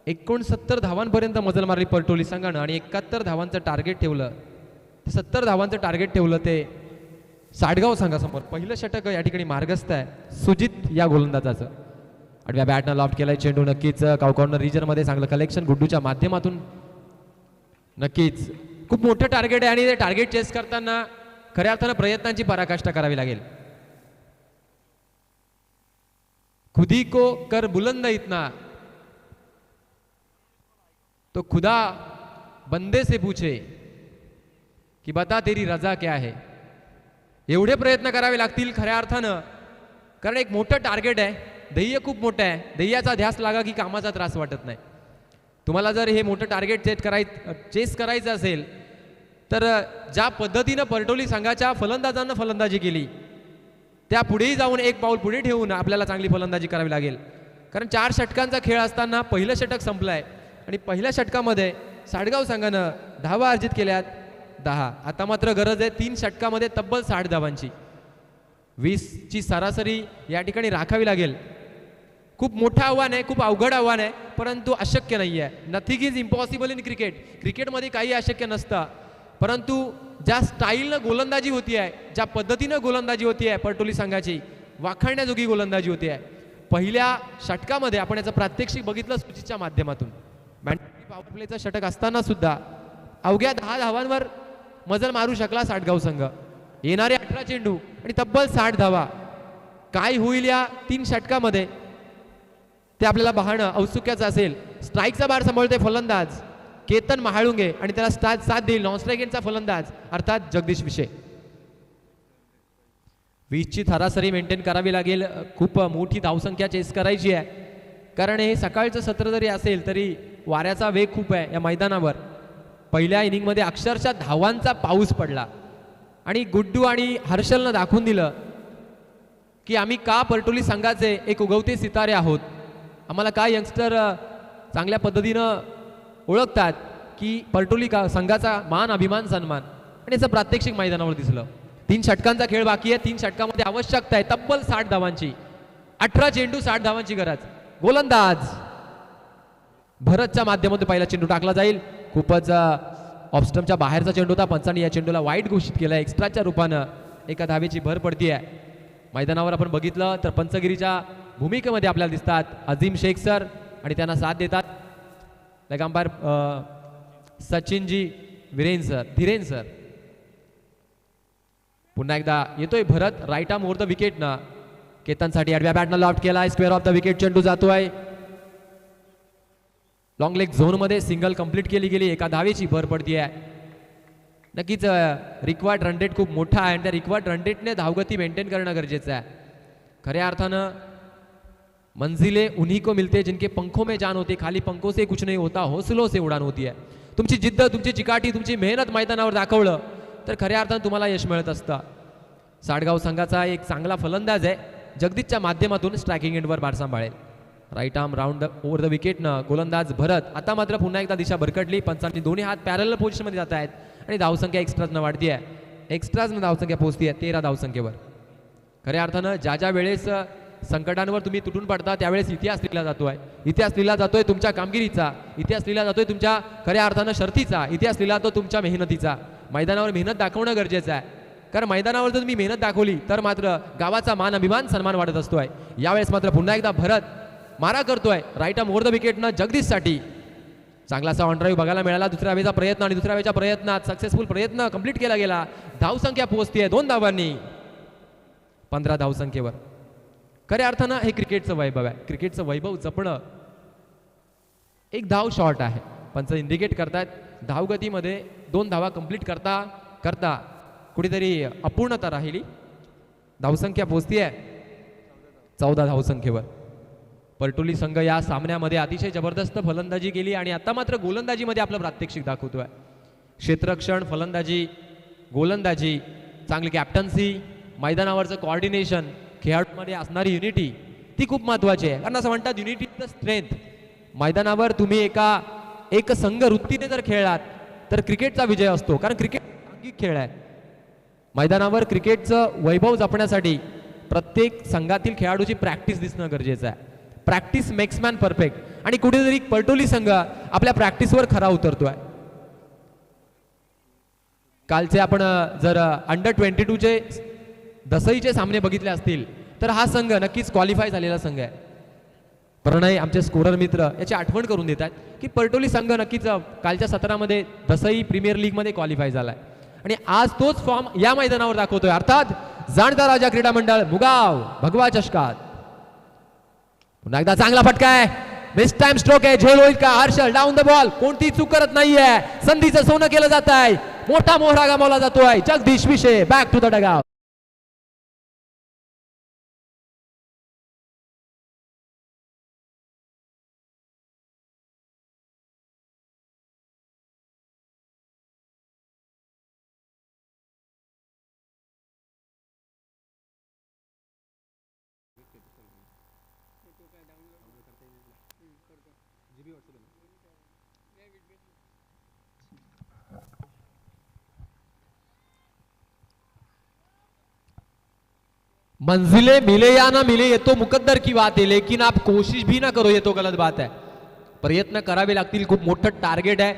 69 धावांपर्यंत मजल मारली परटोली संघानं आणि 71 धावांचं टार्गेट ठेवलं. 70 धावांचं टार्गेट ठेवलं ते साडगाव संघासमोर. पहिलं षटक या ठिकाणी मार्गस्थ आहे सुजित या गोलंदाजाचं. आडव्या बॅटनं लॉफ्ट केलाय चेंडू. नक्कीच कॉर्नर रिजनमध्ये चांगलं कलेक्शन गुड्डूच्या माध्यमातून. नक्कीच खूप मोठं टार्गेट आहे आणि ते टार्गेट चेस करताना खऱ्या अर्थानं प्रयत्नांची पराकाष्ठा करावी लागेल. खुदी को कर बुलंद इतना तो खुदा बंदे से पूछे की बता तेरी रजा क्या है. एवढे प्रयत्न करावे लागतील खऱ्या अर्थानं. कारण एक मोठं टार्गेट आहे. ध्येय खूप मोठं आहे. ध्येयाचा ध्यास लागा की कामाचा त्रास वाटत नाही. तुम्हाला जर हे मोठं टार्गेट चेस करायचं असेल तर ज्या पद्धतीनं परटोली संघाच्या फलंदाजांना फलंदाजी केली त्या पुढेही जाऊन एक पाऊल पुढे ठेवून आपल्याला चांगली फलंदाजी करावी लागेल. कारण 4 षटकांचा खेळ असताना पहिलं षटक संपलंय आणि पहिल्या षटकामध्ये साडगाव संघानं धावा अर्जित केल्यात 10. आता मात्र गरज आहे 3 षटकामध्ये तब्बल 60 धावांची. 20ची सरासरी या ठिकाणी राखावी लागेल. खूप मोठं आव्हान आहे. खूप अवघड आव्हान आहे. परंतु अशक्य नाही आहे. Nothing is impossible in cricket. क्रिकेटमध्ये काही अशक्य नसतं. परंतु ज्या स्टाईलनं गोलंदाजी होती आहे, ज्या पद्धतीनं गोलंदाजी होती आहे परटोली संघाची, वाखाणण्याजोगी गोलंदाजी होती आहे. पहिल्या षटकामध्ये आपण याचं प्रात्यक्षिक बघितलं सुजितच्या माध्यमातून. मॅन्डेटरी पॉवर प्लेचं षटक असताना सुद्धा अवघ्या 10 धावांवर मजल मारू शकला साडगाव संघ. येणारे 18 चेंडू आणि तब्बल 60 धावा. काय होईल या 3 षटकामध्ये ते आपल्याला पाहणं औत्सुक्याचं असेल. स्ट्राईकचा बार सांभाळतोय फलंदाज केतन महाळुंगे आणि त्याला साथ देईल नॉन स्ट्राईकचा फलंदाज अर्थात जगदीश विषय. 20ची सरासरी मेंटेन करावी लागेल. खूप मोठी धावसंख्या चेस करायची आहे. कारण हे सकाळचं सत्र जरी असेल तरी वाऱ्याचा वेग खूप आहे या मैदानावर. पहिल्या इनिंगमध्ये अक्षरशः धावांचा पाऊस पडला आणि गुड्डू आणि हर्षलनं दाखवून दिलं की आम्ही का परटोली संघाचे एक उगवते सितारे आहोत. आम्हाला काय यंगस्टर चांगल्या पद्धतीनं ओळखतात की परटोली का संघाचा मान अभिमान सन्मान आणि याचं प्रात्यक्षिक मैदानावर दिसलं. 3 षटकांचा खेळ बाकी आहे. 3 षटकामध्ये आवश्यकता आहे तब्बल 60 धावांची. 18 चेंडू 60 धावांची गरज. गोलंदाज भरतच्या माध्यमातून पहिला चेंडू टाकला जाईल. खूपच ऑफस्टमच्या बाहेरचा चेंडू होता. पंचांनी या चेंडूला वाईट घोषित केलं. एक्स्ट्राच्या रूपानं एका धावेची भर पडतीये. मैदानावर आपण बघितलं तर पंचगिरीच्या भूमिकेमध्ये आपल्याला दिसतात अझीम शेख सर आणि त्यांना साथ देतात लेग अंपायर सचिनजी धीरेन सर. पुन्हा एकदा येतोय Bharat right arm over the wicket ना. केतनसाठी आडव्या बॅटनं लॉफ्ट केलाय. स्क्वेअर ऑफ द विकेट चेंडू जातोय. लॉंग लेग झोन मध्ये सिंगल कंप्लीट केली गेली. एका धावेची भर पडतीये. नक्कीच रिक्वायर्ड रन रेट खूप मोठा आहे आणि त्या रिक्वायर्ड रन रेटने धावगती मेंटेन करणं गरजेचं आहे. खऱ्या अर्थानं मंजिले उन्हीं को मिलते जिनके पंखों में जान होती. खाली पंखों से कुछ नहीं होता, हौसलों से उडान होती है. तुमची जिद्द, तुमची चिकाटी, तुमची मेहनत मैदानावर दाखवलं तर खऱ्या अर्थानं तुम्हाला यश मिळत असतं. साडगाव संघाचा एक चांगला फलंदाज आहे. जगदीशच्या माध्यमातून स्ट्रायकिंग एंडवर बार सांभाळेल. Right arm round over the विकेटनं गोलंदाज भरत. आता मात्र पुन्हा एकदा दिशा भरकटली. पंचांनी दोन्ही हात पॅरल पोझिशनमध्ये जात आहेत आणि धावसंख्या एक्स्ट्राजनं वाढती आहे. एक्स्ट्राजनं धावसंख्या पोहोचती आहे 13 धावसंख्येवर. खऱ्या अर्थानं ज्या वेळेस संकटांवर तुम्ही तुटून पडता त्यावेळेस इतिहास लिहिला जातोय. इतिहास लिहिला जातोय तुमच्या कामगिरीचा. इतिहास लिहिला जातोय तुमच्या खऱ्या अर्थानं शर्तीचा. इतिहास लिहिला जातो तुमच्या मेहनतीचा. मैदानावर मेहनत दाखवणं गरजेचं आहे. कारण मैदानावर जर तुम्ही मेहनत दाखवली तर मात्र गावाचा मान अभिमान सन्मान वाढत असतोय. यावेळेस मात्र पुन्हा एकदा भरत मारा करतोय राईट आर्म ओव्हर द विकेटनं जगदीशसाठी. चांगलासा ऑन ड्राईव्ह बघायला मिळाला. दुसऱ्या वेळेचा प्रयत्न आणि दुसऱ्या वेळेच्या प्रयत्नात सक्सेसफुल प्रयत्न कंप्लीट केला गेला. धावसंख्या पोहोचतीये 2 धावांनी 15 धावसंख्येवर. खऱ्या अर्थानं हे क्रिकेटचं वैभव आहे. क्रिकेटचं वैभव जपणं एक धाव शॉर्ट आहे. पंच इंडिकेट करतायत धावगतीमध्ये 2 धावा कंप्लीट करता करता कुठेतरी अपूर्णता राहिली. धावसंख्या पोहोचतीये 14 धावसंख्येवर. परटोली संघ या सामन्यामध्ये अतिशय जबरदस्त फलंदाजी केली आणि आता मात्र गोलंदाजीमध्ये आपलं प्रात्यक्षिक दाखवतोय. क्षेत्ररक्षण, फलंदाजी, गोलंदाजी, चांगली कॅप्टन्सी, मैदानावरचं कोऑर्डिनेशन, खेळाडूमध्ये असणारी युनिटी ती खूप महत्वाची आहे. कारण असं म्हणतात युनिटी इज द स्ट्रेंथ. मैदानावर तुम्ही एक संघ वृत्तीने जर खेळलात तर क्रिकेटचा विजय असतो. कारण क्रिकेट सांघिक खेळ आहे. मैदानावर क्रिकेटचं वैभव जपण्यासाठी प्रत्येक संघातील खेळाडूची प्रॅक्टिस दिसणं गरजेचं आहे. Practice makes man perfect. आणि कुठेतरी परटोली संघ आपल्या प्रॅक्टिसवर खरा उतरतोय. कालचे आपण जर अंडर 22चे दसईचे सामने बघितले असतील तर हा संघ नक्कीच क्वालिफाय झालेला संघ आहे. प्रणय आमचे स्कोरर मित्र याची आठवण करून देतात की परटोली संघ नक्कीच कालच्या सत्रामध्ये दसई प्रीमियर लीग मध्ये क्वालिफाय झालाय आणि आज तोच फॉर्म या मैदानावर दाखवतोय. अर्थात जाणता राजा क्रीडा मंडळ मुगाव भगवा चषकात. पुन्हा एकदा चांगला फटका आहे. मिस टाइम स्ट्रोक आहे. झेल होईल का? Harshal down the ball. कोणती चूक करत नाहीये. संधीचं सोनं केलं जात आहे. मोठा मोहरा गमावला जातोय. जगदीश विषय बॅक टू द डगआउट. मंजिले मिले या ना मिले ये तो मुकद्दर की बात है, लेकिन आप कोशिश भी ना करो ये तो गलत बात है. प्रयत्न करावे लागतील. खूप मोठं टार्गेट आहे.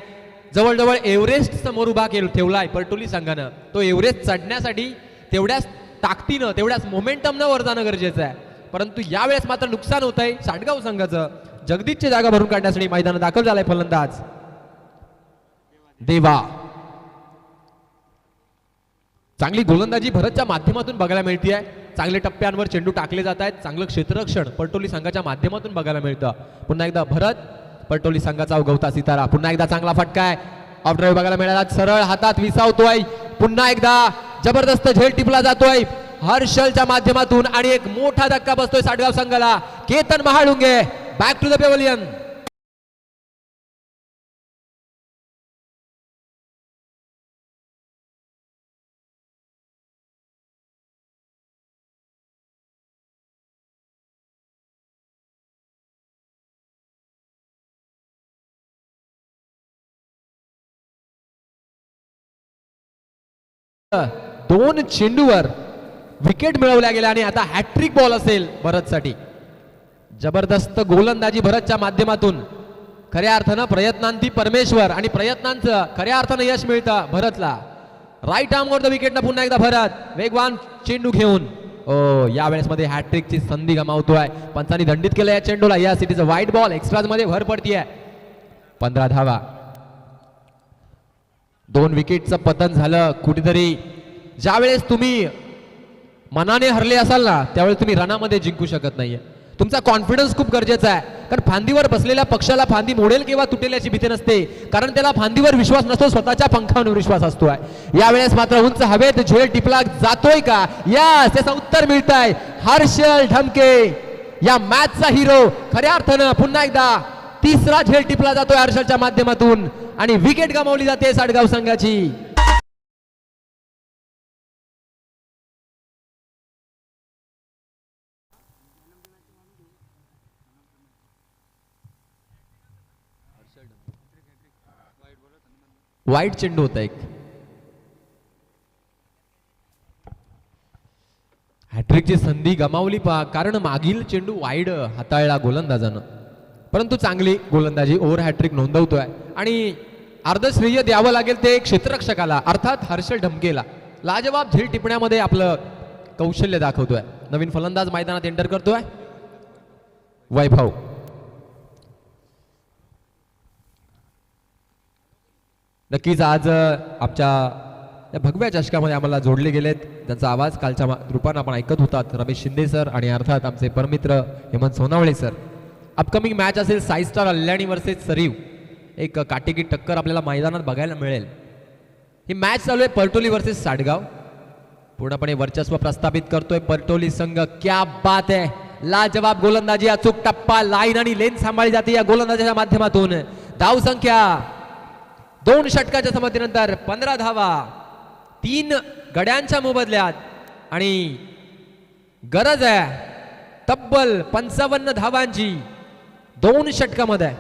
जवळजवळ एव्हरेस्ट समोर उभा ठेवलाय परटोली संघानं. तो एव्हरेस्ट चढण्यासाठी तेवढ्याच ताकदीनं तेवढ्याच मोमेंटमनं वर जाणं गरजेचं आहे. परंतु यावेळेस मात्र नुकसान होत आहे साडगाव संघाचं. जगदीशची जागा भरून काढण्यासाठी मैदानात दाखल झालाय फलंदाज देवा. चांगली गोलंदाजी भरतच्या माध्यमातून बघायला मिळते. चांगले टप्प्यांवर चेंडू टाकले जात आहेत. चांगलं क्षेत्ररक्षण परटोली संघाच्या माध्यमातून बघायला मिळतं. पुन्हा एकदा भरत परटोली संघाचा उगवता सितारा. पुन्हा एकदा चांगला फटका आहे. ऑफ ड्राईव्ह बघायला मिळाला. सरळ हातात विसावतोय. पुन्हा एकदा जबरदस्त झेल टिपला जातोय हर्षलच्या माध्यमातून आणि एक मोठा धक्का बसतोय साडगाव संघाला. Ketan Mahalunge back to the pavilion. 2 चेंडूवर विकेट मिळवल्या गेल्या आणि आता हॅट्रिक बॉल असेल भरतसाठी. जबरदस्त गोलंदाजी भरतच्या माध्यमातून. खऱ्या अर्थानं प्रयत्नांती परमेश्वर आणि प्रयत्नांचं खऱ्या अर्थानं यश मिळतं भरतला. राईट आर्म वर द विकेटनं पुन्हा एकदा भरत वेगवान चेंडू घेऊन. यावेळेस मध्ये हॅट्रिकची संधी गमावतोय. पंचांनी दंडित केलं या चेंडूला. या सिटीचं वाईट बॉल एक्स्ट्राज मध्ये भर पडतीये. 15 धावा. 2 विकेटचं पतन झालं. कुठेतरी ज्यावेळेस तुम्ही मनाने हरले असाल ना त्यावेळेस तुम्ही रनामध्ये जिंकू शकत नाहीये. तुमचा कॉन्फिडन्स खूप गरजेचा आहे. कारण फांदीवर बसलेल्या पक्षाला फांदी मोडेल किंवा तुटेल याची भीती नसते, कारण त्याला फांदीवर विश्वास नसतो, स्वतःच्या पंखावर विश्वास असतोय. यावेळेस मात्र उंच हवेत झेल टिपला जातोय का? यस, त्याचं उत्तर मिळत आहे. हर्षल ढमके या मॅचचा हिरो. खऱ्या अर्थानं पुन्हा एकदा तिसरा झेल टिपला जातोय हर्षलच्या माध्यमातून आणि विकेट गमावली जाते साडगाव संघाची. वाईट चेंडू होता एक. हॅट्रिकची संधी गमावली कारण मागील चेंडू वाईड हाताळला गोलंदाजानं. परंतु चांगली गोलंदाजी, ओव्हर हॅट्रिक नोंदवतोय आणि अर्धश्रेय द्यावं लागेल ते क्षेत्ररक्षकाला अर्थात हर्षल ढमकेला. लाजवाब झेल टिपण्यामध्ये आपलं कौशल्य दाखवतोय. नवीन फलंदाज मैदानात एंटर करतोय वैभव. नक्कीच आज आमच्या या भगव्या चषकामध्ये आम्हाला जोडले गेलेत, ज्यांचा आवाज कालच्या रूपानं आपण ऐकत होतात, रमेश शिंदे सर आणि अर्थात आमचे परमित्र Hemant Sonawale sir. Upcoming match असेल साई स्टार अल्याणी वर्सेस सरीव. एक काटेकी टक्कर आपल्याला मैदानात बघायला मिळेल. ही मॅच चालू आहे परटोली वर्सेस साडगाव. पूर्णपणे वर्चस्व प्रस्थापित करतोय परटोली संघ. क्या बात आहे. लाजवाब गोलंदाजी, अचूक टप्पा, लाईन आणि लेन सांभाळली जाते या गोलंदाजीच्या माध्यमातून. धाव संख्या 2 षटकाच्या समाप्तीनंतर 15 धावा 3 गड्यांच्या मोबदल्यात आणि गरज आहे तब्बल 55 धावांची 2 षटकामध्ये.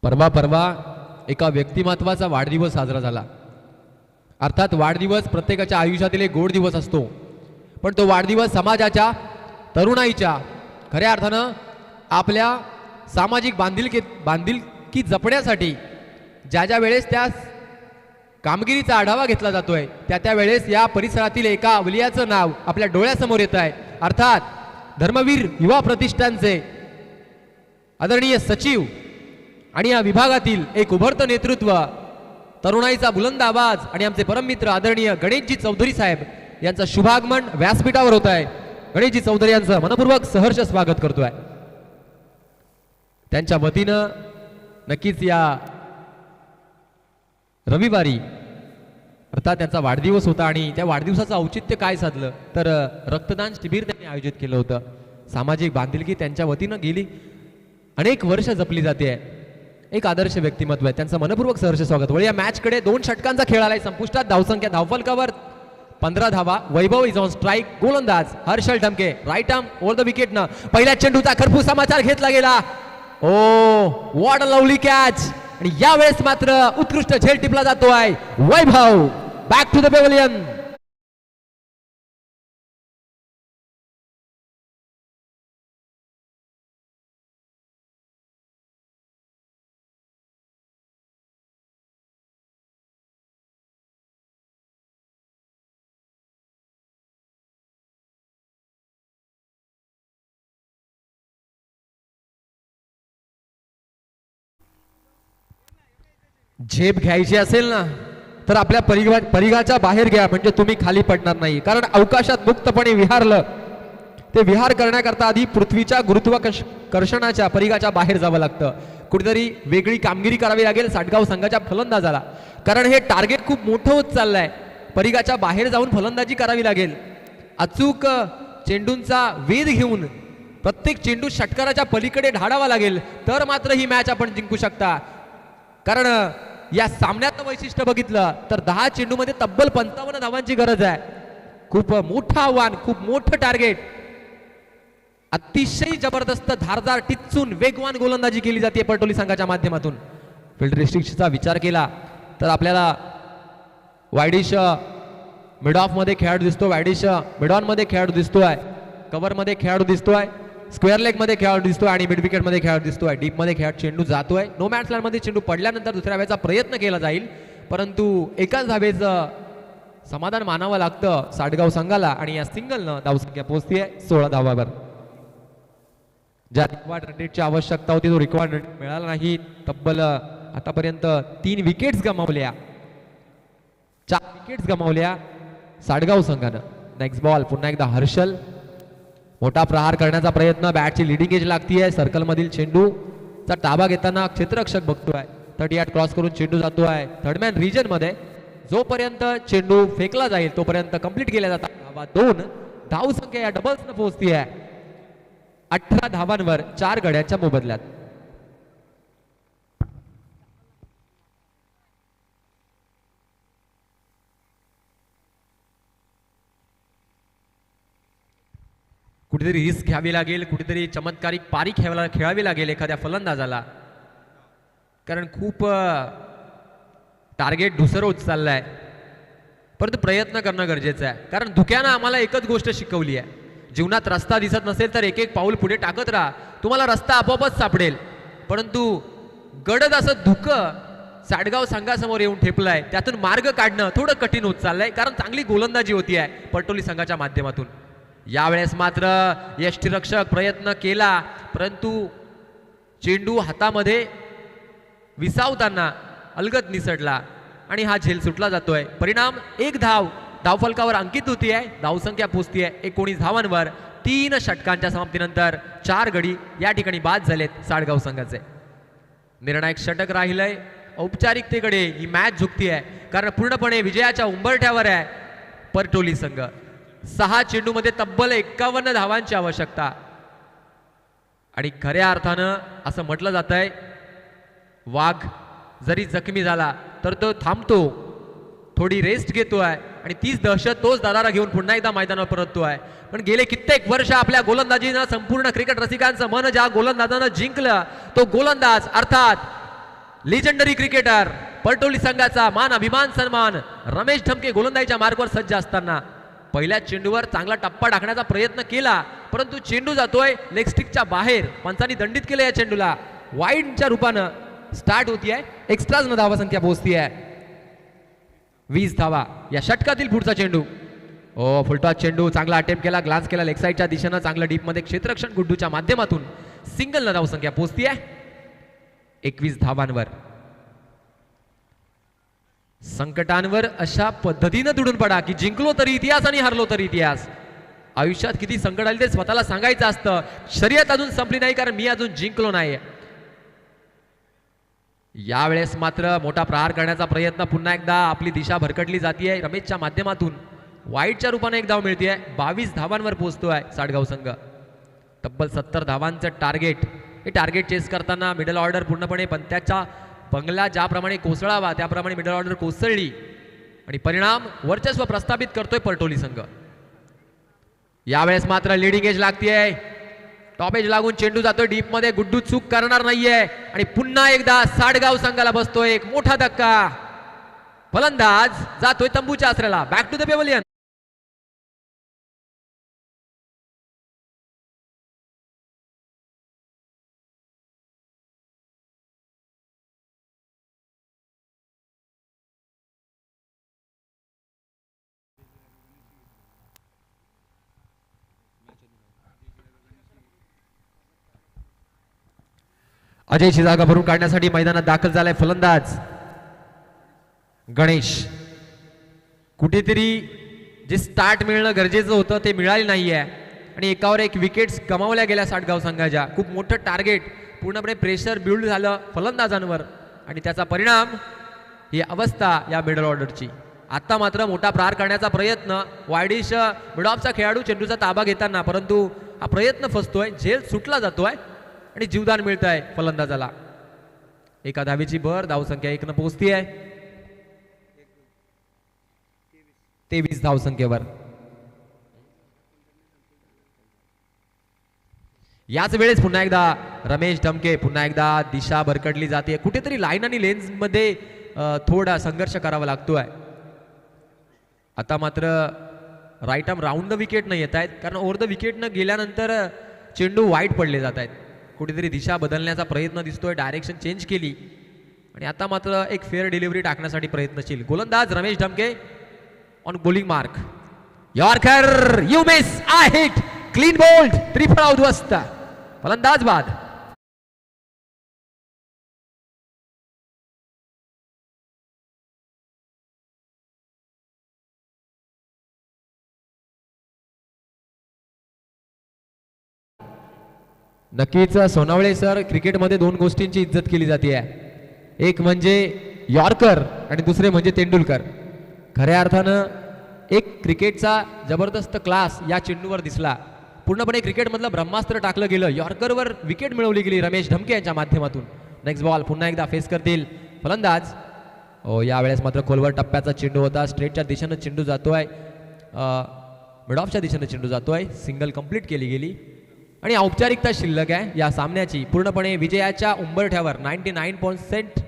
परवा एका व्यक्तिमत्वाचा वाढदिवस साजरा झाला. अर्थात वाढदिवस प्रत्येकाच्या आयुष्यातील एक गोड दिवस असतो, पण तो वाढदिवस समाजाच्या, तरुणाईच्या खऱ्या अर्थानं आपल्या सामाजिक बांधिलकी जपण्यासाठी ज्या वेळेस त्या कामगिरीचा आढावा घेतला जातोय त्या वेळेस या परिसरातील एका अवलियाचं नाव आपल्या डोळ्यासमोर येत आहे. अर्थात धर्मवीर युवा प्रतिष्ठानचे आदरणीय सचिव आणि या विभागातील एक उभरतं नेतृत्व, तरुणाईचा बुलंद आवाज आणि आमचे परममित्र आदरणीय गणेशजी चौधरी साहेब यांचं शुभागमन व्यासपीठावर होत आहे. गणेशजी चौधरी यांचं मनपूर्वक सहर्ष स्वागत करतोय. त्यांच्या वतीनं नक्कीच या रविवारी अर्थात त्यांचा वाढदिवस होता आणि त्या वाढदिवसाचं औचित्य काय साधलं तर रक्तदान शिबिर त्यांनी आयोजित केलं होतं. सामाजिक बांधिलकी त्यांच्या वतीनं गेली अनेक वर्ष जपली जाते. एक आदर्श व्यक्तिमत्व आहे. त्यांचं मनपूर्वक सहर्ष स्वागत. वळी या मॅचकडे 2 षटकांचा खेळ आलाय संपुष्टात. धावसंख्या धावफलकावर 15 धावा. Vaibhav is on strike. गोलंदाज Harshal Dhamke right arm over the विकेटनं पहिल्या चेंडूचा खरपूस समाचार घेतला गेला. Oh what a lovely catch. आणि यावेळेस मात्र उत्कृष्ट झेल टिपला जातोय. Vaibhav back to the pavilion. झेप घ्यायची असेल ना तर आपल्या परिघाच्या बाहेर घ्या, म्हणजे तुम्ही खाली पडणार नाही. कारण अवकाशात मुक्तपणे विहारलं ते विहार करण्याकरता आधी पृथ्वीच्या गुरुत्वाकर्षणाच्या परिघाच्या बाहेर जावं लागतं. कुठेतरी वेगळी कामगिरी करावी लागेल साडगाव संघाच्या फलंदाजाला, कारण हे टार्गेट खूप मोठं होत चाललंय. परिघाच्या बाहेर जाऊन फलंदाजी करावी लागेल. अचूक चेंडूंचा वेध घेऊन प्रत्येक चेंडू षटकाराच्या पलीकडे ढाळावा लागेल, तर मात्र ही मॅच आपण जिंकू शकता. कारण या सामन्याचं वैशिष्ट्य बघितलं तर 10 चेंडूमध्ये तब्बल 55 धावांची गरज आहे. खूप मोठं आव्हान, खूप मोठं टार्गेट. अतिशय जबरदस्त धारदार टिच्चून वेगवान गोलंदाजी केली जाते परटोली संघाच्या माध्यमातून. फील्ड रिस्ट्रिक्शनचा विचार केला तर आपल्याला वायडिश मिड ऑफ मध्ये खेळाडू दिसतो, वायडिश मिड ऑन मध्ये खेळाडू दिसतोय, कव्हर मध्ये खेळाडू दिसतोय, स्क्वेअर लेग मध्ये खेळाडू दिसतोय आणि मिड विकेट मध्ये खेळाडू दिसतोय. डीप मध्ये खेळाडू चेंडू जातोय. नो मॅच लँड मध्ये चेंडू पडल्यानंतर दुसऱ्या वेळेचा प्रयत्न केला जाईल, परंतु एकाच धावेचं समाधान मानावं लागतं साडगाव संघाला आणि या सिंगलनं धावसंख्या पोहोचतीये 16 धावावर. ज्या रिक्वायर्ड रन रेटची आवश्यकता होती तो रिक्वायर्ड रन मिळाला नाही. तब्बल आतापर्यंत 3 विकेट्स गमावल्या, 4 विकेट्स गमावल्या साडगाव संघानं. नेक्स्ट बॉल पुन्हा एकदा हर्षल. मोठा प्रहार करण्याचा प्रयत्न, बॅटची लिडिंग एज लागतीये. सर्कल मधील चेंडूचा ताबा घेताना क्षेत्ररक्षक बघतोय. 38 क्रॉस करून चेंडू जातोय थर्डमॅन रिजन मध्ये. जोपर्यंत चेंडू फेकला जाईल तोपर्यंत कंप्लीट केल्या जातात धावा 2. धावसंख्या या डबल्सनं पोहोचतीये 18 धावांवर 4 गड्यांच्या मोबदल्यात. कुठेतरी रिस्क घ्यावी लागेल, कुठेतरी चमत्कारिक पारी खेळावी लागेल एखाद्या फलंदाजाला, कारण खूप टार्गेट धुसर होत चाललाय. परंतु प्रयत्न करणं गरजेचं आहे, कारण धुक्यानं आम्हाला एकच गोष्ट शिकवली आहे, जीवनात रस्ता दिसत नसेल तर एक एक पाऊल पुढे टाकत राहा, तुम्हाला रस्ता आपोआपच सापडेल. परंतु गडद असं धुकं साडगाव संघासमोर येऊन ठेपलाय, त्यातून मार्ग काढणं थोडं कठीण होत चाललंय, कारण चांगली गोलंदाजी होती आहे परटोली संघाच्या माध्यमातून. यावेळेस मात्र यष्टीरक्षक प्रयत्न केला, परंतु चेंडू हातामध्ये विसावताना अलगद निसटला आणि हा झेल सुटला जातोय. परिणाम 1 धाव धावफलकावर अंकित होती आहे. धावसंख्या पोहोचती आहे 19 धावांवर. 3 षटकांच्या समाप्तीनंतर 4 गडी या ठिकाणी बाद झालेत साडगाव संघाचे. निर्णायक षटक राहिलंय. औपचारिकतेकडे ही मॅच झुकती आहे, कारण पूर्णपणे विजयाच्या उंबरठ्यावर आहे परटोली संघ. 6 चेंडूमध्ये तब्बल 51 धावांची आवश्यकता आणि खऱ्या अर्थानं असं म्हटलं जात आहे, वाघ जरी जखमी झाला तर तो थांबतो, थोडी रेस्ट घेतोय आणि तीच दहशत तोच दादारा घेऊन पुन्हा एकदा मैदानावर परततोय. पण गेले कित्येक वर्ष आपल्या गोलंदाजीनं संपूर्ण क्रिकेट रसिकांचं मन ज्या गोलंदाजानं जिंकलं, तो गोलंदाज अर्थात लेजेंडरी क्रिकेटर परटोली संघाचा मान अभिमान सन्मान रमेश ढमके गोलंदाजीच्या मार्गावर सज्ज असताना पहिल्या चेंडूवर चांगला टप्पा टाकण्याचा प्रयत्न केला, परंतु चेंडू जातोय लेग स्टिकच्या बाहेर. पंचांनी दंडित केलं या चेंडूला. वाईडच्या रूपानं स्टार्ट होती आहे. एक्स्ट्राज न धावसंख्या पोहोचती आहे 20 धावा. या षटकातील पुढचा चेंडू, फुलटॉस चेंडू, चांगला अटेम्प्ट केला, ग्लान्स केला लेग साईडच्या दिशेनं, चांगलं डीप मध्ये क्षेत्ररक्षण गुड्डूच्या माध्यमातून सिंगल न धावसंख्या पोहोचती आहे 21 धावांवर. संकटांवर अशा पद्धतीनं दुडून पडा की जिंकलो तरी इतिहास आणि हरलो तरी इतिहास. आयुष्यात किती संकट आले ते स्वतःला सांगायचं असतं. शर्यत अजून संपली नाही, कारण मी अजून जिंकलो नाही. यावेळेस मात्र मोठा प्रहार करण्याचा प्रयत्न, पुन्हा एकदा आपली दिशा भरकटली जाते रमेशच्या माध्यमातून. वाईटच्या रूपाने एक धाव मिळते. 22 धावांवर पोहोचतोय साडगाव संघ. तब्बल 70 धावांचं टार्गेट. हे टार्गेट चेस करताना मिडल ऑर्डर पूर्णपणे पंत्याच्या बंगला ज्याप्रमाणे कोसळावा त्याप्रमाणे मिडल ऑर्डर कोसळली आणि परिणाम वर्चस्व प्रस्थापित करतोय परटोली संघ. यावेळेस मात्र लिडिंग एज लागतीये. टॉप एज लागून चेंडू जातोय डीप मध्ये. गुड्डू चूक करणार नाहीये आणि पुन्हा एकदा साडगाव संघाला बसतोय एक मोठा धक्का. फलंदाज जातोय तंबूच्या आसऱ्याला. Back to the pavilion. अजयची जागा भरून काढण्यासाठी मैदानात दाखल झालाय फलंदाज गणेश. कुठेतरी जे स्टार्ट मिळणं गरजेचं होतं ते मिळाले नाहीये आणि एकावर एक विकेट्स गमावल्या गेल्या साडगाव संघाच्या. खूप मोठं टार्गेट, पूर्णपणे प्रेशर बिल्ड झालं फलंदाजांवर आणि त्याचा परिणाम ही अवस्था या मिडल ऑर्डरची. आता मात्र मोठा प्रहार करण्याचा प्रयत्न, वायडिश मिड ऑफचा खेळाडू चेंडूचा ताबा घेताना, परंतु हा प्रयत्न फसतोय. झेल सुटला जातोय आणि जीवदान मिळत आहे फलंदाजाला. एका धावेची भर, धावसंख्या 1 न पोहोचती आहे. 23 धावसंख्येवर. याच वेळेस पुन्हा एकदा रमेश ढमके, पुन्हा एकदा दिशा भरकटली जाते. कुठेतरी लाईन आणि लेन्स मध्ये थोडा संघर्ष करावा लागतोय. आता मात्र right arm round the wicket न येत आहेत, कारण ओव्हर द विकेट न गेल्यानंतर चेंडू वाईट पडले जात आहेत. कुठेतरी दिशा बदलण्याचा प्रयत्न दिसतोय, डायरेक्शन चेंज केली आणि आता मात्र एक फेअर डिलिव्हरी टाकण्यासाठी प्रयत्नशील गोलंदाज Ramesh Dhamke on bowling mark. Yorker, you miss, I hit, clean bowled, त्रिफळा उद्ध्वस्त, फलंदाज बाद. नक्कीच सोनावळे सर, क्रिकेटमध्ये 2 गोष्टींची इज्जत केली जाते आहे. एक म्हणजे यॉर्कर आणि दुसरे म्हणजे तेंडुलकर. खऱ्या अर्थानं एक क्रिकेटचा जबरदस्त क्लास या चेंडूवर दिसला. पूर्णपणे क्रिकेटमधलं ब्रह्मास्त्र टाकलं गेलं. यॉर्करवर विकेट मिळवली गेली रमेश ढमके यांच्या माध्यमातून. नेक्स्ट बॉल पुन्हा एकदा फेस करतील फलंदाज. यावेळेस मात्र खोलवर टप्प्याचा चेंडू होता. स्ट्रेटच्या दिशेनं चेंडू जातोय, मिड ऑफच्या दिशेनं चेंडू जातोय. सिंगल कंप्लीट केली गेली आणि औपचारिकता शिल्लक आहे या सामन्याची. पूर्णपणे विजयाच्या उंबरठ्यावर 99%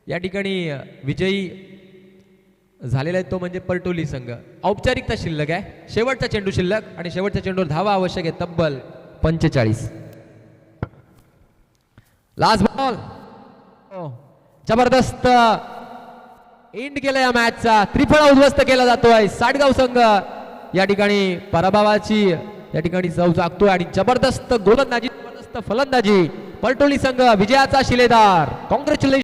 या ठिकाणी विजयी झालेला आहे तो म्हणजे परटोली संघ. औपचारिकता शिल्लक आहे, शेवटचा चेंडू शिल्लक आणि शेवटच्या चेंडूवर धावा आवश्यक आहे तब्बल 45. Last ball. जबरदस्त एंड केला या मॅचचा. त्रिफळा उद्ध्वस्त केला जातोय. साडगाव संघ या ठिकाणी पराभवाची या ठिकाणी चव जागतोय आणि जबरदस्त गोलंदाजी, जबरदस्त फलंदाजी. परटोली संघ विजयाचा शिलेदार. कॉंग्रॅच्युलेशन.